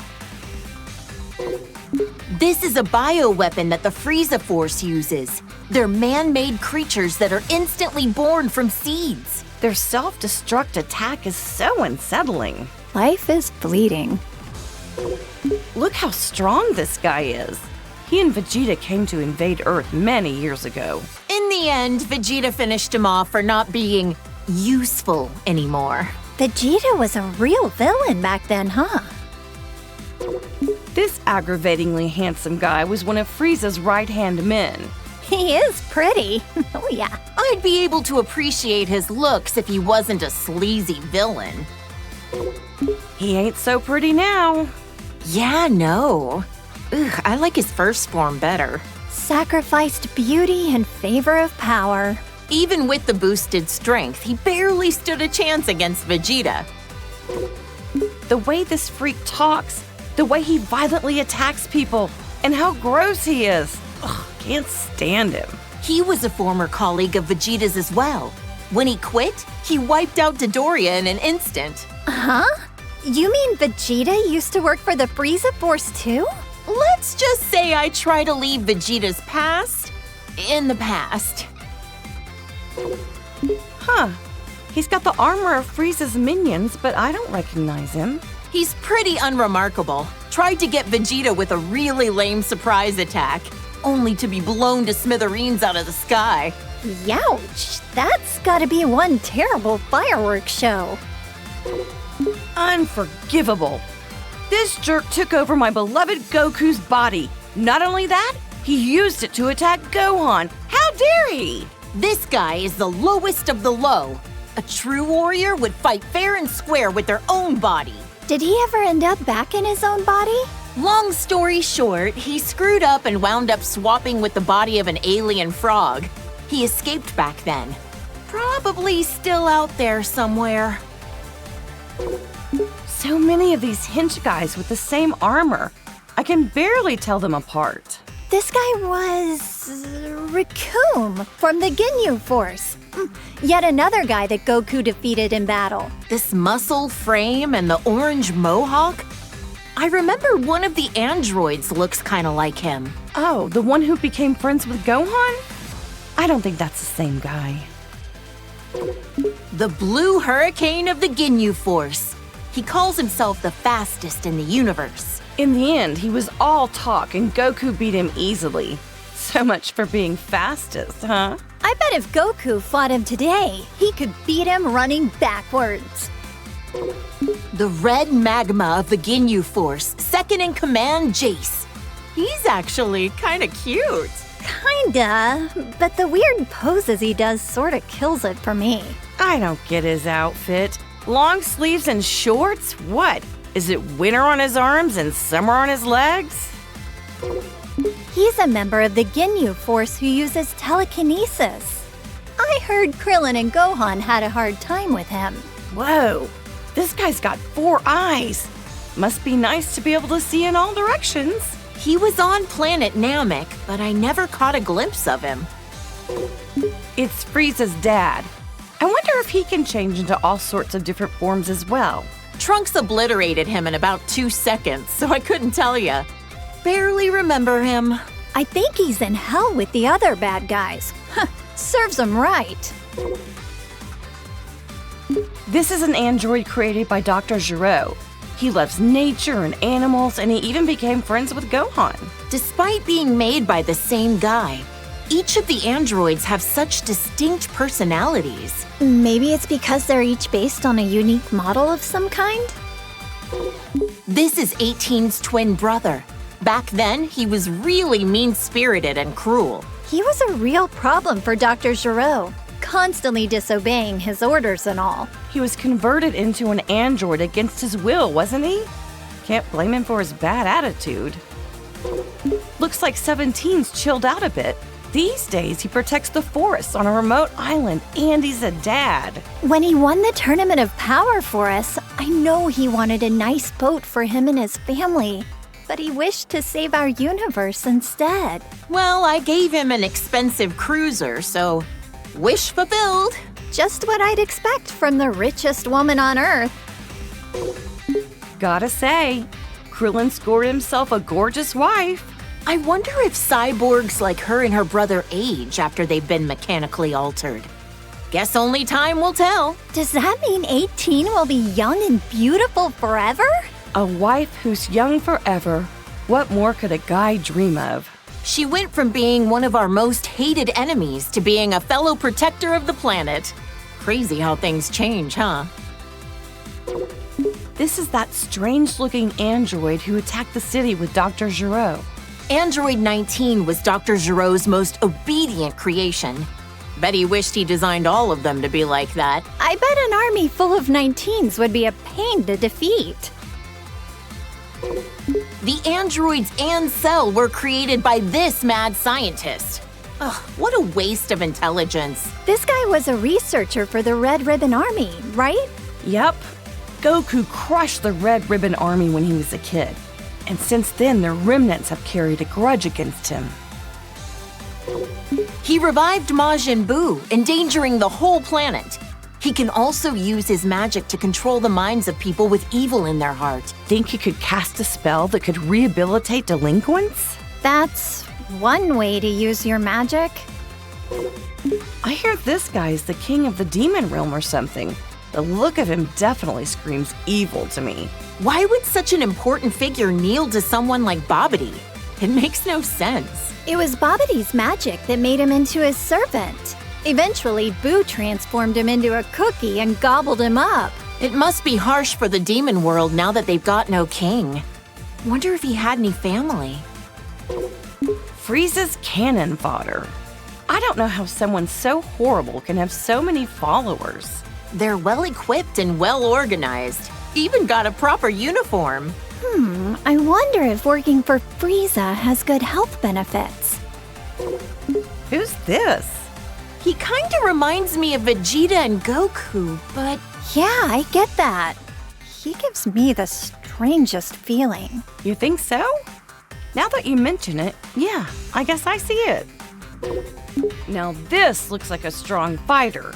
Speaker 3: This is a bioweapon that the Frieza Force uses. They're man-made creatures that are instantly born from seeds.
Speaker 2: Their self-destruct attack is so unsettling.
Speaker 1: Life is fleeting.
Speaker 2: Look how strong this guy is. He and Vegeta came to invade Earth many years ago.
Speaker 3: In the end, Vegeta finished him off for not being useful anymore.
Speaker 1: Vegeta was a real villain back then, huh?
Speaker 2: This aggravatingly handsome guy was one of Frieza's right-hand men.
Speaker 1: He is pretty. Oh, yeah.
Speaker 3: I'd be able to appreciate his looks if he wasn't a sleazy villain.
Speaker 2: He ain't so pretty now.
Speaker 3: Yeah, no. Ugh, I like his first form better.
Speaker 1: Sacrificed beauty in favor of power.
Speaker 3: Even with the boosted strength, he barely stood a chance against Vegeta.
Speaker 2: The way this freak talks, the way he violently attacks people, and how gross he is. Ugh, can't stand him.
Speaker 3: He was a former colleague of Vegeta's as well. When he quit, he wiped out Dodoria in an instant.
Speaker 1: Huh? You mean Vegeta used to work for the Frieza Force too?
Speaker 3: Let's just say I try to leave Vegeta's past in the past.
Speaker 2: Huh. He's got the armor of Frieza's minions, but I don't recognize him.
Speaker 3: He's pretty unremarkable. Tried to get Vegeta with a really lame surprise attack, only to be blown to smithereens out of the sky.
Speaker 1: Youch! That's gotta be one terrible fireworks show.
Speaker 2: Unforgivable. This jerk took over my beloved Goku's body. Not only that, he used it to attack Gohan. How dare he?
Speaker 3: This guy is the lowest of the low. A true warrior would fight fair and square with their own body.
Speaker 1: Did he ever end up back in his own body?
Speaker 3: Long story short, he screwed up and wound up swapping with the body of an alien frog. He escaped back then. Probably still out there somewhere.
Speaker 2: So many of these hench guys with the same armor. I can barely tell them apart.
Speaker 1: This guy was Recoome from the Ginyu Force. Yet another guy that Goku defeated in battle.
Speaker 3: This muscle frame and the orange mohawk? I remember one of the androids looks kind of like him.
Speaker 2: Oh, the one who became friends with Gohan? I don't think that's the same guy.
Speaker 3: The Blue Hurricane of the Ginyu Force. He calls himself the fastest in the universe.
Speaker 2: In the end, he was all talk and Goku beat him easily. So much for being fastest, huh?
Speaker 1: I bet if Goku fought him today, he could beat him running backwards.
Speaker 3: The red magma of the Ginyu Force, second in command, Jace. He's actually kind of cute.
Speaker 1: Kinda, but the weird poses he does sorta kills it for me.
Speaker 2: I don't get his outfit. Long sleeves and shorts? What? Is it winter on his arms and summer on his legs?
Speaker 1: He's a member of the Ginyu Force who uses telekinesis. I heard Krillin and Gohan had a hard time with him.
Speaker 2: Whoa, this guy's got 4 eyes. Must be nice to be able to see in all directions.
Speaker 3: He was on planet Namek, but I never caught a glimpse of him.
Speaker 2: It's Frieza's dad. I wonder if he can change into all sorts of different forms as well.
Speaker 3: Trunks obliterated him in about 2 seconds, so I couldn't tell ya. Barely remember him.
Speaker 1: I think he's in hell with the other bad guys. Serves him right.
Speaker 2: This is an android created by Dr. Giro. He loves nature and animals, and he even became friends with Gohan.
Speaker 3: Despite being made by the same guy, each of the androids have such distinct personalities.
Speaker 1: Maybe it's because they're each based on a unique model of some kind?
Speaker 3: This is 18's twin brother. Back then, he was really mean-spirited and cruel.
Speaker 1: He was a real problem for Dr. Gero, constantly disobeying his orders and all.
Speaker 2: He was converted into an android against his will, wasn't he? Can't blame him for his bad attitude. Looks like 17's chilled out a bit. These days, he protects the forests on a remote island, and he's a dad.
Speaker 1: When he won the Tournament of Power for us, I know he wanted a nice boat for him and his family, but he wished to save our universe instead.
Speaker 3: Well, I gave him an expensive cruiser, so wish fulfilled.
Speaker 1: Just what I'd expect from the richest woman on Earth.
Speaker 2: Gotta say, Krillin scored himself a gorgeous wife.
Speaker 3: I wonder if cyborgs like her and her brother age after they've been mechanically altered. Guess only time will tell.
Speaker 1: Does that mean 18 will be young and beautiful forever?
Speaker 2: A wife who's young forever. What more could a guy dream of?
Speaker 3: She went from being one of our most hated enemies to being a fellow protector of the planet. Crazy how things change, huh?
Speaker 2: This is that strange-looking android who attacked the city with Dr. Gero.
Speaker 3: Android 19 was Dr. Gero's most obedient creation. Bet he wished he designed all of them to be like that.
Speaker 1: I bet an army full of 19s would be a pain to defeat.
Speaker 3: The androids and Cell were created by this mad scientist. Ugh, what a waste of intelligence.
Speaker 1: This guy was a researcher for the Red Ribbon Army, right?
Speaker 2: Yep. Goku crushed the Red Ribbon Army when he was a kid. And since then, their remnants have carried a grudge against him.
Speaker 3: He revived Majin Buu, endangering the whole planet. He can also use his magic to control the minds of people with evil in their heart.
Speaker 2: Think he could cast a spell that could rehabilitate delinquents?
Speaker 1: That's one way to use your magic.
Speaker 2: I hear this guy is the king of the demon realm or something. The look of him definitely screams evil to me.
Speaker 3: Why would such an important figure kneel to someone like Babidi? It makes no sense.
Speaker 1: It was Babidi's magic that made him into his servant. Eventually, Buu transformed him into a cookie and gobbled him up.
Speaker 3: It must be harsh for the demon world now that they've got no king. Wonder if he had any family.
Speaker 2: Frieza's cannon fodder. I don't know how someone so horrible can have so many followers.
Speaker 3: They're well-equipped and well-organized. Even got a proper uniform.
Speaker 1: I wonder if working for Frieza has good health benefits.
Speaker 2: Who's this?
Speaker 3: He kinda reminds me of Vegeta and Goku, but
Speaker 1: Yeah, I get that. He gives me the strangest feeling.
Speaker 2: You think so? Now that you mention it, yeah, I guess I see it. Now this looks like a strong fighter.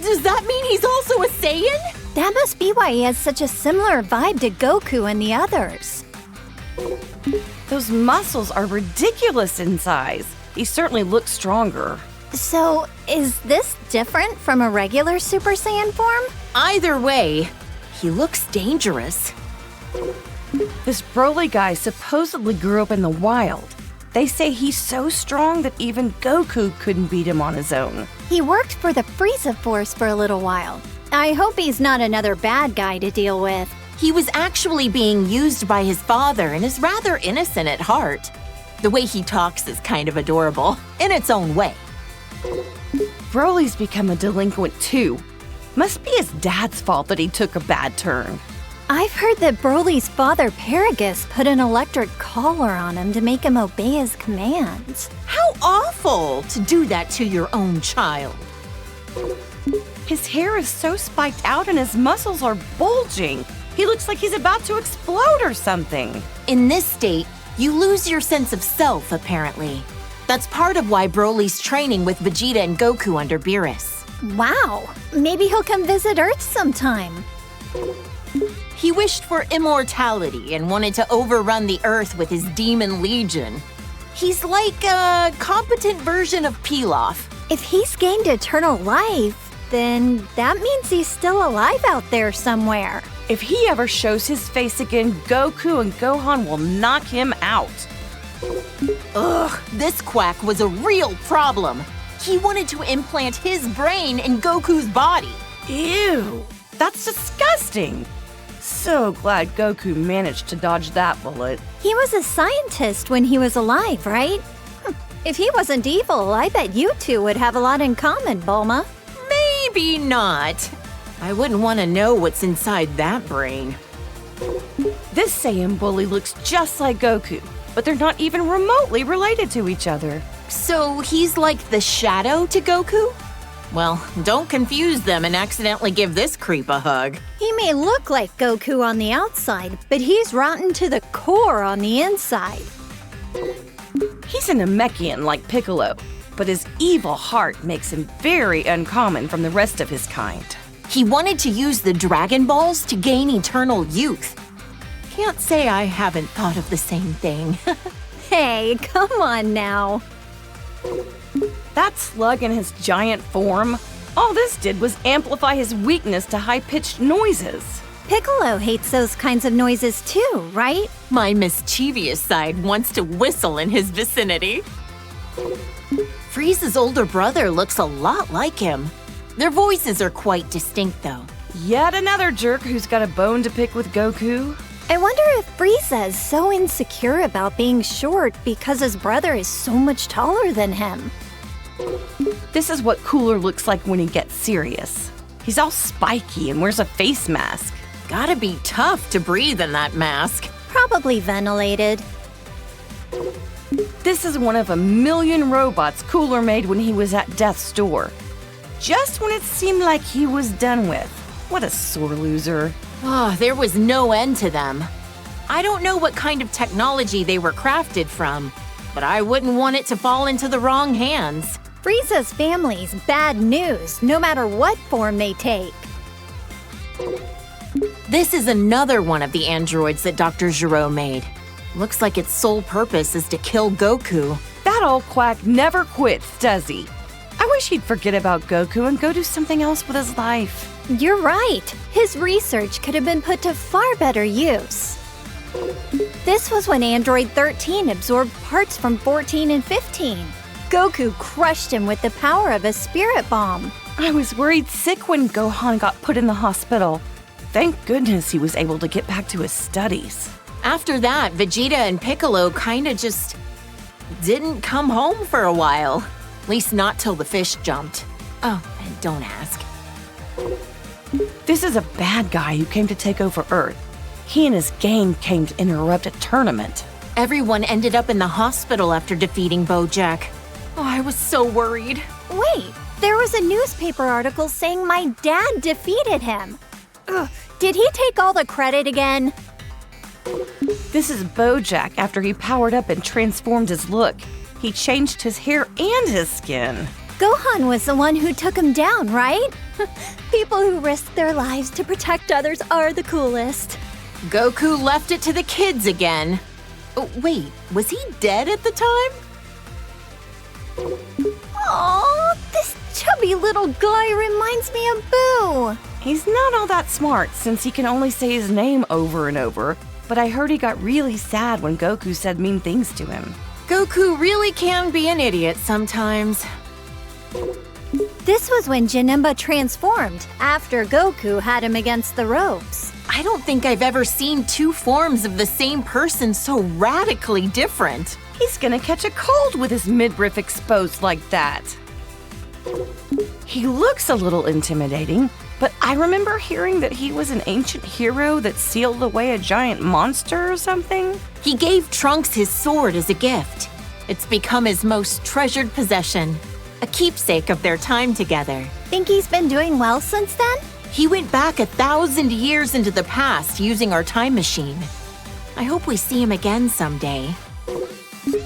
Speaker 3: does that mean he's also a Saiyan?
Speaker 1: That must be why he has such a similar vibe to Goku and the others.
Speaker 2: Those muscles are ridiculous in size. He certainly looks stronger.
Speaker 1: So, is this different from a regular Super Saiyan form?
Speaker 3: Either way, he looks dangerous.
Speaker 2: This Broly guy supposedly grew up in the wild. They say he's so strong that even Goku couldn't beat him on his own.
Speaker 1: He worked for the Frieza Force for a little while. I hope he's not another bad guy to deal with.
Speaker 3: He was actually being used by his father and is rather innocent at heart. The way he talks is kind of adorable, in its own way.
Speaker 2: Broly's become a delinquent too. Must be his dad's fault that he took a bad turn.
Speaker 1: I've heard that Broly's father, Paragus, put an electric collar on him to make him obey his commands.
Speaker 3: How awful to do that to your own child.
Speaker 2: His hair is so spiked out and his muscles are bulging. He looks like he's about to explode or something.
Speaker 3: In this state, you lose your sense of self, apparently. That's part of why Broly's training with Vegeta and Goku under Beerus.
Speaker 1: Wow, maybe he'll come visit Earth sometime.
Speaker 3: He wished for immortality and wanted to overrun the Earth with his demon legion. He's like a competent version of Pilaf.
Speaker 1: If he's gained eternal life, then that means he's still alive out there somewhere.
Speaker 2: If he ever shows his face again, Goku and Gohan will knock him out.
Speaker 3: Ugh, this quack was a real problem. He wanted to implant his brain in Goku's body.
Speaker 2: Ew, that's disgusting. So glad Goku managed to dodge that bullet.
Speaker 1: He was a scientist when he was alive, right? If he wasn't evil, I bet you two would have a lot in common, Bulma.
Speaker 3: Maybe not. I wouldn't want to know what's inside that brain.
Speaker 2: This Saiyan bully looks just like Goku, but they're not even remotely related to each other.
Speaker 3: So he's like the shadow to Goku? Well, don't confuse them and accidentally give this creep a hug.
Speaker 1: He may look like Goku on the outside, but he's rotten to the core on the inside.
Speaker 2: He's a Namekian like Piccolo, but his evil heart makes him very uncommon from the rest of his kind.
Speaker 3: He wanted to use the Dragon Balls to gain eternal youth. Can't say I haven't thought of the same thing.
Speaker 1: Hey, come on now.
Speaker 2: That slug in his giant form, all this did was amplify his weakness to high-pitched noises.
Speaker 1: Piccolo hates those kinds of noises too, right?
Speaker 3: My mischievous side wants to whistle in his vicinity. Frieza's older brother looks a lot like him. Their voices are quite distinct, though.
Speaker 2: Yet another jerk who's got a bone to pick with Goku.
Speaker 1: I wonder if Frieza is so insecure about being short because his brother is so much taller than him.
Speaker 2: This is what Cooler looks like when he gets serious. He's all spiky and wears a face mask.
Speaker 3: Gotta be tough to breathe in that mask.
Speaker 1: Probably ventilated.
Speaker 2: This is one of a million robots Cooler made when he was at death's door. Just when it seemed like he was done with. What a sore loser.
Speaker 3: Oh, there was no end to them. I don't know what kind of technology they were crafted from, but I wouldn't want it to fall into the wrong hands.
Speaker 1: Frieza's family's bad news, no matter what form they take.
Speaker 3: This is another one of the androids that Dr. Gero made. Looks like its sole purpose is to kill Goku.
Speaker 2: That old quack never quits, does he? I wish he'd forget about Goku and go do something else with his life.
Speaker 1: You're right. His research could have been put to far better use. This was when Android 13 absorbed parts from 14 and 15. Goku crushed him with the power of a spirit bomb.
Speaker 2: I was worried sick when Gohan got put in the hospital. Thank goodness he was able to get back to his studies.
Speaker 3: After that, Vegeta and Piccolo kinda just didn't come home for a while. At least not till the fish jumped. Oh, and don't ask.
Speaker 2: This is a bad guy who came to take over Earth. He and his gang came to interrupt a tournament.
Speaker 3: Everyone ended up in the hospital after defeating Bojack. Oh, I was so worried.
Speaker 1: Wait, there was a newspaper article saying my dad defeated him. Ugh, did he take all the credit again?
Speaker 2: This is Bojack after he powered up and transformed his look. He changed his hair and his skin.
Speaker 1: Gohan was the one who took him down, right? People who risk their lives to protect others are the coolest.
Speaker 3: Goku left it to the kids again. Oh, wait, was he dead at the time?
Speaker 1: Aww, this chubby little guy reminds me of Boo.
Speaker 2: He's not all that smart since he can only say his name over and over, but I heard he got really sad when Goku said mean things to him.
Speaker 3: Goku really can be an idiot sometimes.
Speaker 1: This was when Janemba transformed, after Goku had him against the ropes.
Speaker 3: I don't think I've ever seen two forms of the same person so radically different.
Speaker 2: He's gonna catch a cold with his midriff exposed like that. He looks a little intimidating, but I remember hearing that he was an ancient hero that sealed away a giant monster or something.
Speaker 3: He gave Trunks his sword as a gift. It's become his most treasured possession, a keepsake of their time together.
Speaker 1: Think he's been doing well since then?
Speaker 3: He went back 1,000 years into the past using our time machine. I hope we see him again someday.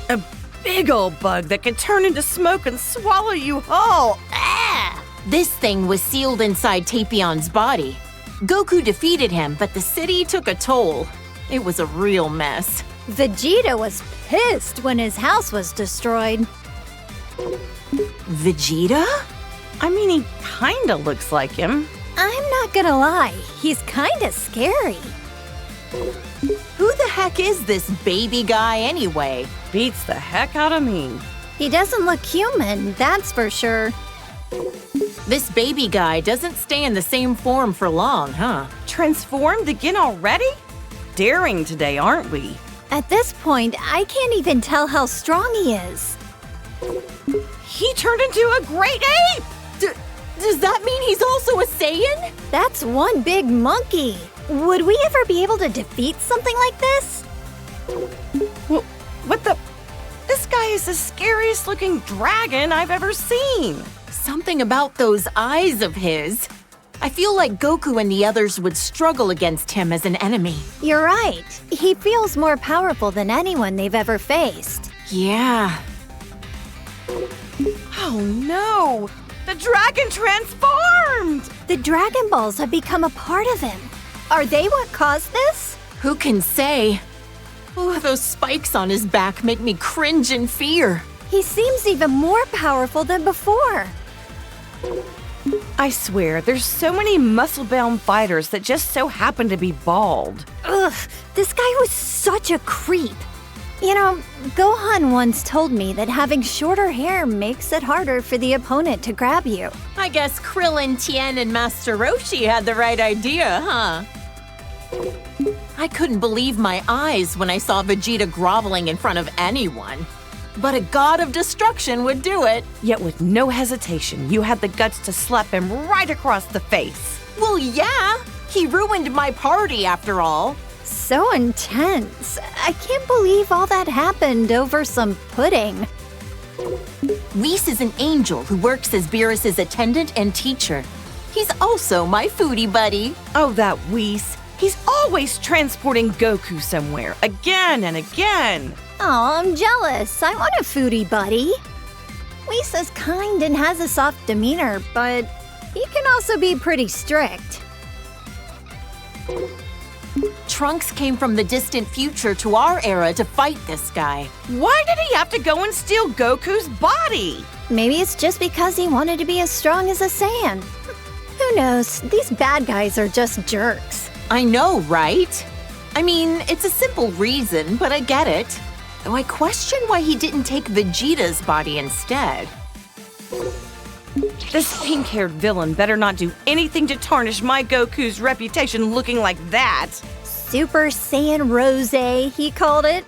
Speaker 2: A big old bug that can turn into smoke and swallow you whole. Ah!
Speaker 3: This thing was sealed inside Tapion's body. Goku defeated him, but the city took a toll. It was a real mess.
Speaker 1: Vegeta was pissed when his house was destroyed.
Speaker 3: Vegeta?
Speaker 2: I mean, he kinda looks like him.
Speaker 1: I'm not gonna lie, he's kinda scary.
Speaker 3: Who the heck is this baby guy anyway?
Speaker 2: Beats the heck out of me.
Speaker 1: He doesn't look human, that's for sure.
Speaker 3: This baby guy doesn't stay in the same form for long, huh?
Speaker 2: Transformed again already? Daring today, aren't we?
Speaker 1: At this point, I can't even tell how strong he is.
Speaker 2: He turned into a great ape!
Speaker 3: Does that mean he's also a Saiyan?
Speaker 1: That's one big monkey. Would we ever be able to defeat something like this?
Speaker 2: What the? This guy is the scariest looking dragon I've ever seen.
Speaker 3: Something about those eyes of his. I feel like Goku and the others would struggle against him as an enemy.
Speaker 1: You're right. He feels more powerful than anyone they've ever faced.
Speaker 3: Yeah.
Speaker 2: Oh no! The dragon transformed!
Speaker 1: The Dragon Balls have become a part of him. Are they what caused this?
Speaker 3: Who can say? Oh, those spikes on his back make me cringe in fear.
Speaker 1: He seems even more powerful than before.
Speaker 2: I swear, there's so many muscle-bound fighters that just so happen to be bald.
Speaker 1: Ugh, this guy was such a creep. You know, Gohan once told me that having shorter hair makes it harder for the opponent to grab you.
Speaker 3: I guess Krillin, Tien, and Master Roshi had the right idea, huh? I couldn't believe my eyes when I saw Vegeta groveling in front of anyone. But a god of destruction would do it.
Speaker 2: Yet with no hesitation, you had the guts to slap him right across the face.
Speaker 3: Well, yeah. He ruined my party after all.
Speaker 1: So intense. I can't believe all that happened over some pudding.
Speaker 3: Whis is an angel who works as Beerus's attendant and teacher. He's also my foodie buddy.
Speaker 2: Oh, that Whis. He's always transporting Goku somewhere, again and again.
Speaker 1: Aw, I'm jealous. I want a foodie buddy. Whis is kind and has a soft demeanor, but he can also be pretty strict.
Speaker 3: Trunks came from the distant future to our era to fight this guy.
Speaker 2: Why did he have to go and steal Goku's body?
Speaker 1: Maybe it's just because he wanted to be as strong as a Saiyan. Who knows? These bad guys are just jerks.
Speaker 3: I know, right? I mean, it's a simple reason, but I get it. Though I question why he didn't take Vegeta's body instead.
Speaker 2: This pink-haired villain better not do anything to tarnish my Goku's reputation looking like that.
Speaker 1: Super Saiyan Rosé, he called it.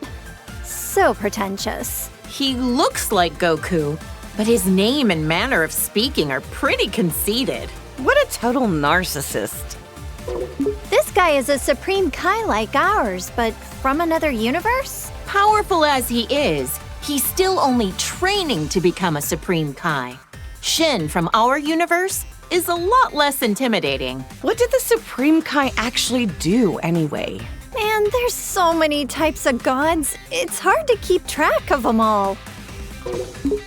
Speaker 1: So pretentious.
Speaker 3: He looks like Goku, but his name and manner of speaking are pretty conceited.
Speaker 2: What a total narcissist.
Speaker 1: This guy is a Supreme Kai like ours, but from another universe?
Speaker 3: Powerful as he is, he's still only training to become a Supreme Kai. Shin from our universe is a lot less intimidating.
Speaker 2: What did the Supreme Kai actually do anyway?
Speaker 1: Man, there's so many types of gods. It's hard to keep track of them all.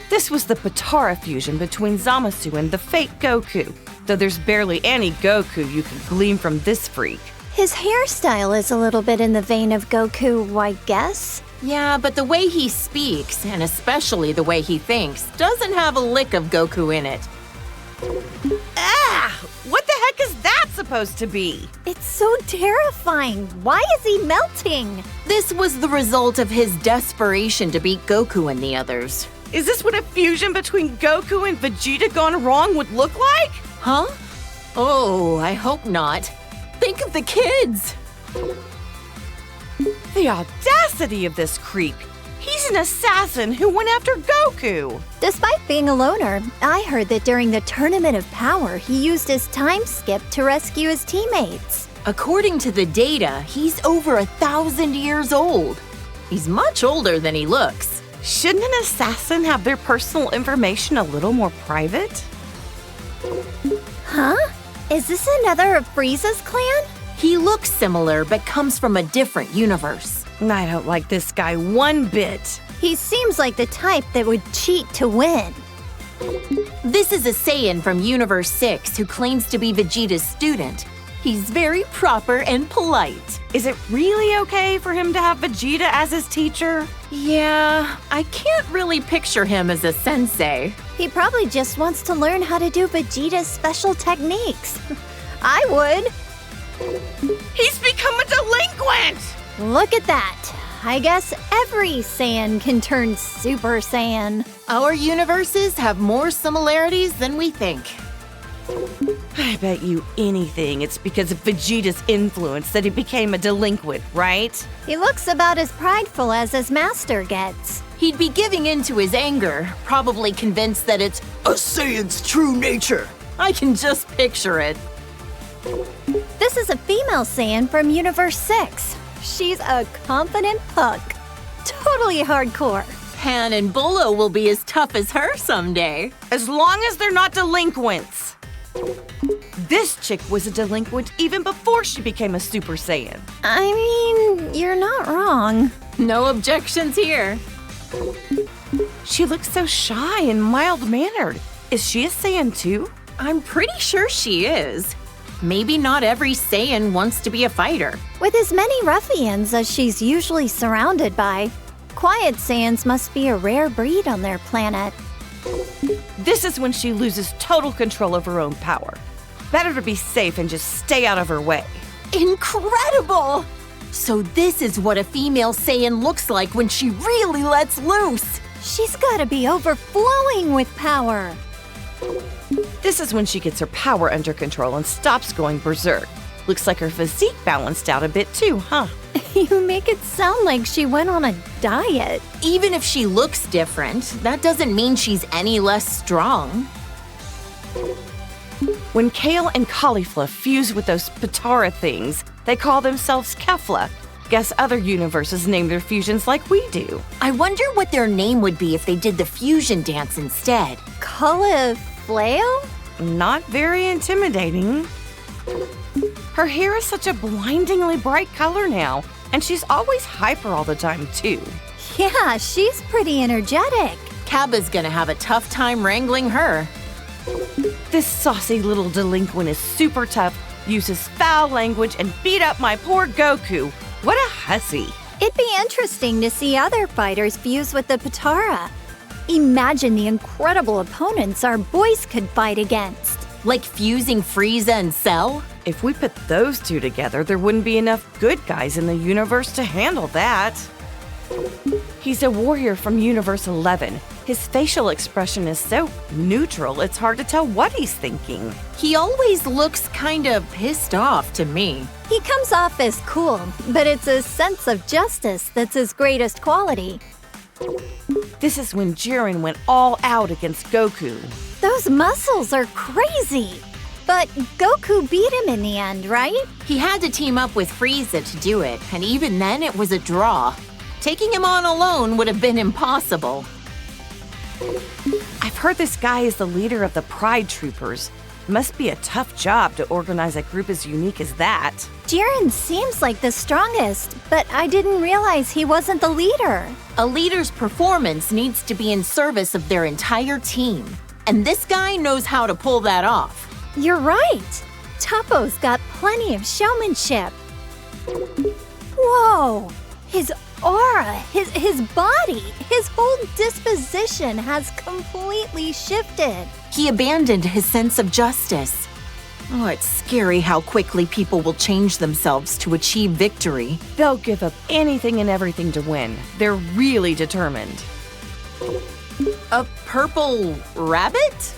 Speaker 2: This was the Potara fusion between Zamasu and the fake Goku, though there's barely any Goku you can glean from this freak.
Speaker 1: His hairstyle is a little bit in the vein of Goku, I guess.
Speaker 3: Yeah, but the way he speaks, and especially the way he thinks, doesn't have a lick of Goku in it.
Speaker 2: Ah! What the heck is that supposed to be?
Speaker 1: It's so terrifying. Why is he melting?
Speaker 3: This was the result of his desperation to beat Goku and the others.
Speaker 2: Is this what a fusion between Goku and Vegeta gone wrong would look like?
Speaker 3: Huh? Oh, I hope not. Think of the kids!
Speaker 2: The audacity of this creep! He's an assassin who went after Goku!
Speaker 1: Despite being a loner, I heard that during the Tournament of Power, he used his time skip to rescue his teammates.
Speaker 3: According to the data, he's over 1,000 years old. He's much older than he looks.
Speaker 2: Shouldn't an assassin have their personal information a little more private?
Speaker 1: Huh? Is this another of Frieza's clan?
Speaker 3: He looks similar, but comes from a different universe.
Speaker 2: I don't like this guy one bit.
Speaker 1: He seems like the type that would cheat to win.
Speaker 3: This is a Saiyan from Universe 6 who claims to be Vegeta's student. He's very proper and polite.
Speaker 2: Is it really okay for him to have Vegeta as his teacher?
Speaker 3: Yeah, I can't really picture him as a sensei.
Speaker 1: He probably just wants to learn how to do Vegeta's special techniques. I would.
Speaker 2: He's become a delinquent!
Speaker 1: Look at that. I guess every Saiyan can turn Super Saiyan.
Speaker 3: Our universes have more similarities than we think.
Speaker 2: I bet you anything it's because of Vegeta's influence that he became a delinquent, right?
Speaker 1: He looks about as prideful as his master gets.
Speaker 3: He'd be giving in to his anger, probably convinced that it's a Saiyan's true nature. I can just picture it.
Speaker 1: This is a female Saiyan from Universe 6. She's a confident punk. Totally hardcore.
Speaker 3: Han and Bulma will be as tough as her someday.
Speaker 2: As long as they're not delinquents. This chick was a delinquent even before she became a Super Saiyan.
Speaker 1: I mean, you're not wrong.
Speaker 3: No objections here.
Speaker 2: She looks so shy and mild-mannered. Is she a Saiyan too?
Speaker 3: I'm pretty sure she is. Maybe not every Saiyan wants to be a fighter.
Speaker 1: With as many ruffians as she's usually surrounded by, quiet Saiyans must be a rare breed on their planet.
Speaker 2: This is when she loses total control of her own power. Better to be safe and just stay out of her way.
Speaker 3: Incredible! So this is what a female Saiyan looks like when she really lets loose.
Speaker 1: She's gotta be overflowing with power.
Speaker 2: This is when she gets her power under control and stops going berserk. Looks like her physique balanced out a bit too, huh?
Speaker 1: You make it sound like she went on a diet.
Speaker 3: Even if she looks different, that doesn't mean she's any less strong.
Speaker 2: When kale and cauliflower fuse with those Patara things, they call themselves Kefla. Guess other universes name their fusions like we do.
Speaker 3: I wonder what their name would be if they did the fusion dance instead.
Speaker 1: Cauliflower?
Speaker 2: Not very intimidating. Her hair is such a blindingly bright color now, and she's always hyper all the time too.
Speaker 1: Yeah, she's pretty energetic.
Speaker 3: Cabba's gonna have a tough time wrangling her.
Speaker 2: This saucy little delinquent is super tough, uses foul language, and beat up my poor Goku. What a hussy.
Speaker 1: It'd be interesting to see other fighters fuse with the Patara. Imagine the incredible opponents our boys could fight against.
Speaker 3: Like fusing Frieza and Cell?
Speaker 2: If we put those two together, there wouldn't be enough good guys in the universe to handle that. He's a warrior from Universe 11. His facial expression is so neutral, it's hard to tell what he's thinking.
Speaker 3: He always looks kinda pissed off to me.
Speaker 1: He comes off as cool, but it's his sense of justice that's his greatest quality.
Speaker 2: This is when Jiren went all out against Goku.
Speaker 1: Those muscles are crazy. But Goku beat him in the end, right?
Speaker 3: He had to team up with Frieza to do it, and even then it was a draw. Taking him on alone would have been impossible.
Speaker 2: I've heard this guy is the leader of the Pride Troopers. Must be a tough job to organize a group as unique as that.
Speaker 1: Jiren seems like the strongest, but I didn't realize he wasn't the leader.
Speaker 3: A leader's performance needs to be in service of their entire team, and this guy knows how to pull that off.
Speaker 1: You're right. Toppo's got plenty of showmanship. Whoa! His aura, his body, his whole disposition has completely shifted.
Speaker 3: He abandoned his sense of justice. Oh, it's scary how quickly people will change themselves to achieve victory.
Speaker 2: They'll give up anything and everything to win. They're really determined.
Speaker 3: A purple rabbit?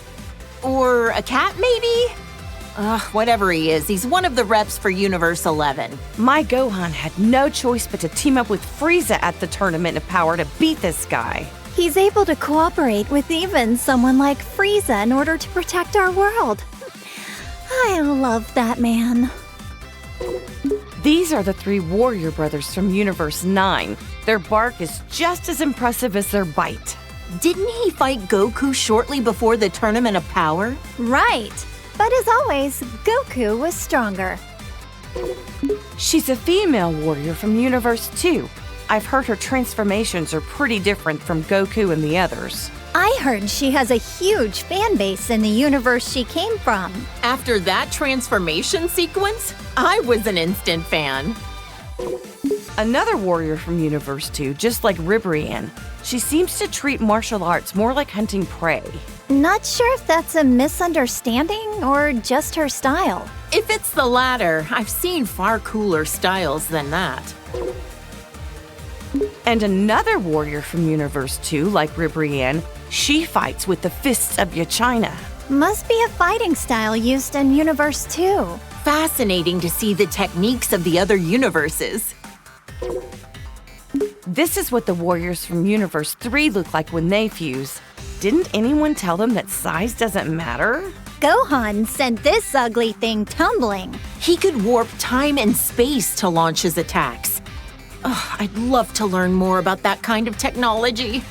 Speaker 3: Or a cat, maybe? Whatever he is, he's one of the reps for Universe 11.
Speaker 2: My Gohan had no choice but to team up with Frieza at the Tournament of Power to beat this guy.
Speaker 1: He's able to cooperate with even someone like Frieza in order to protect our world. I love that man.
Speaker 2: These are the three warrior brothers from Universe 9. Their bark is just as impressive as their bite.
Speaker 3: Didn't he fight Goku shortly before the Tournament of Power?
Speaker 1: Right. But as always, Goku was stronger.
Speaker 2: She's a female warrior from Universe 2. I've heard her transformations are pretty different from Goku and the others.
Speaker 1: I heard she has a huge fan base in the universe she came from.
Speaker 3: After that transformation sequence, I was an instant fan.
Speaker 2: Another warrior from Universe 2, just like Ribrianne. She seems to treat martial arts more like hunting prey.
Speaker 1: Not sure if that's a misunderstanding or just her style.
Speaker 3: If it's the latter, I've seen far cooler styles than that.
Speaker 2: And another warrior from Universe 2, like Ribrianne, she fights with the fists of Yachina.
Speaker 1: Must be a fighting style used in Universe 2.
Speaker 3: Fascinating to see the techniques of the other universes.
Speaker 2: This is what the warriors from Universe 3 look like when they fuse. Didn't anyone tell them that size doesn't matter?
Speaker 1: Gohan sent this ugly thing tumbling.
Speaker 3: He could warp time and space to launch his attacks. Ugh, I'd love to learn more about that kind of technology.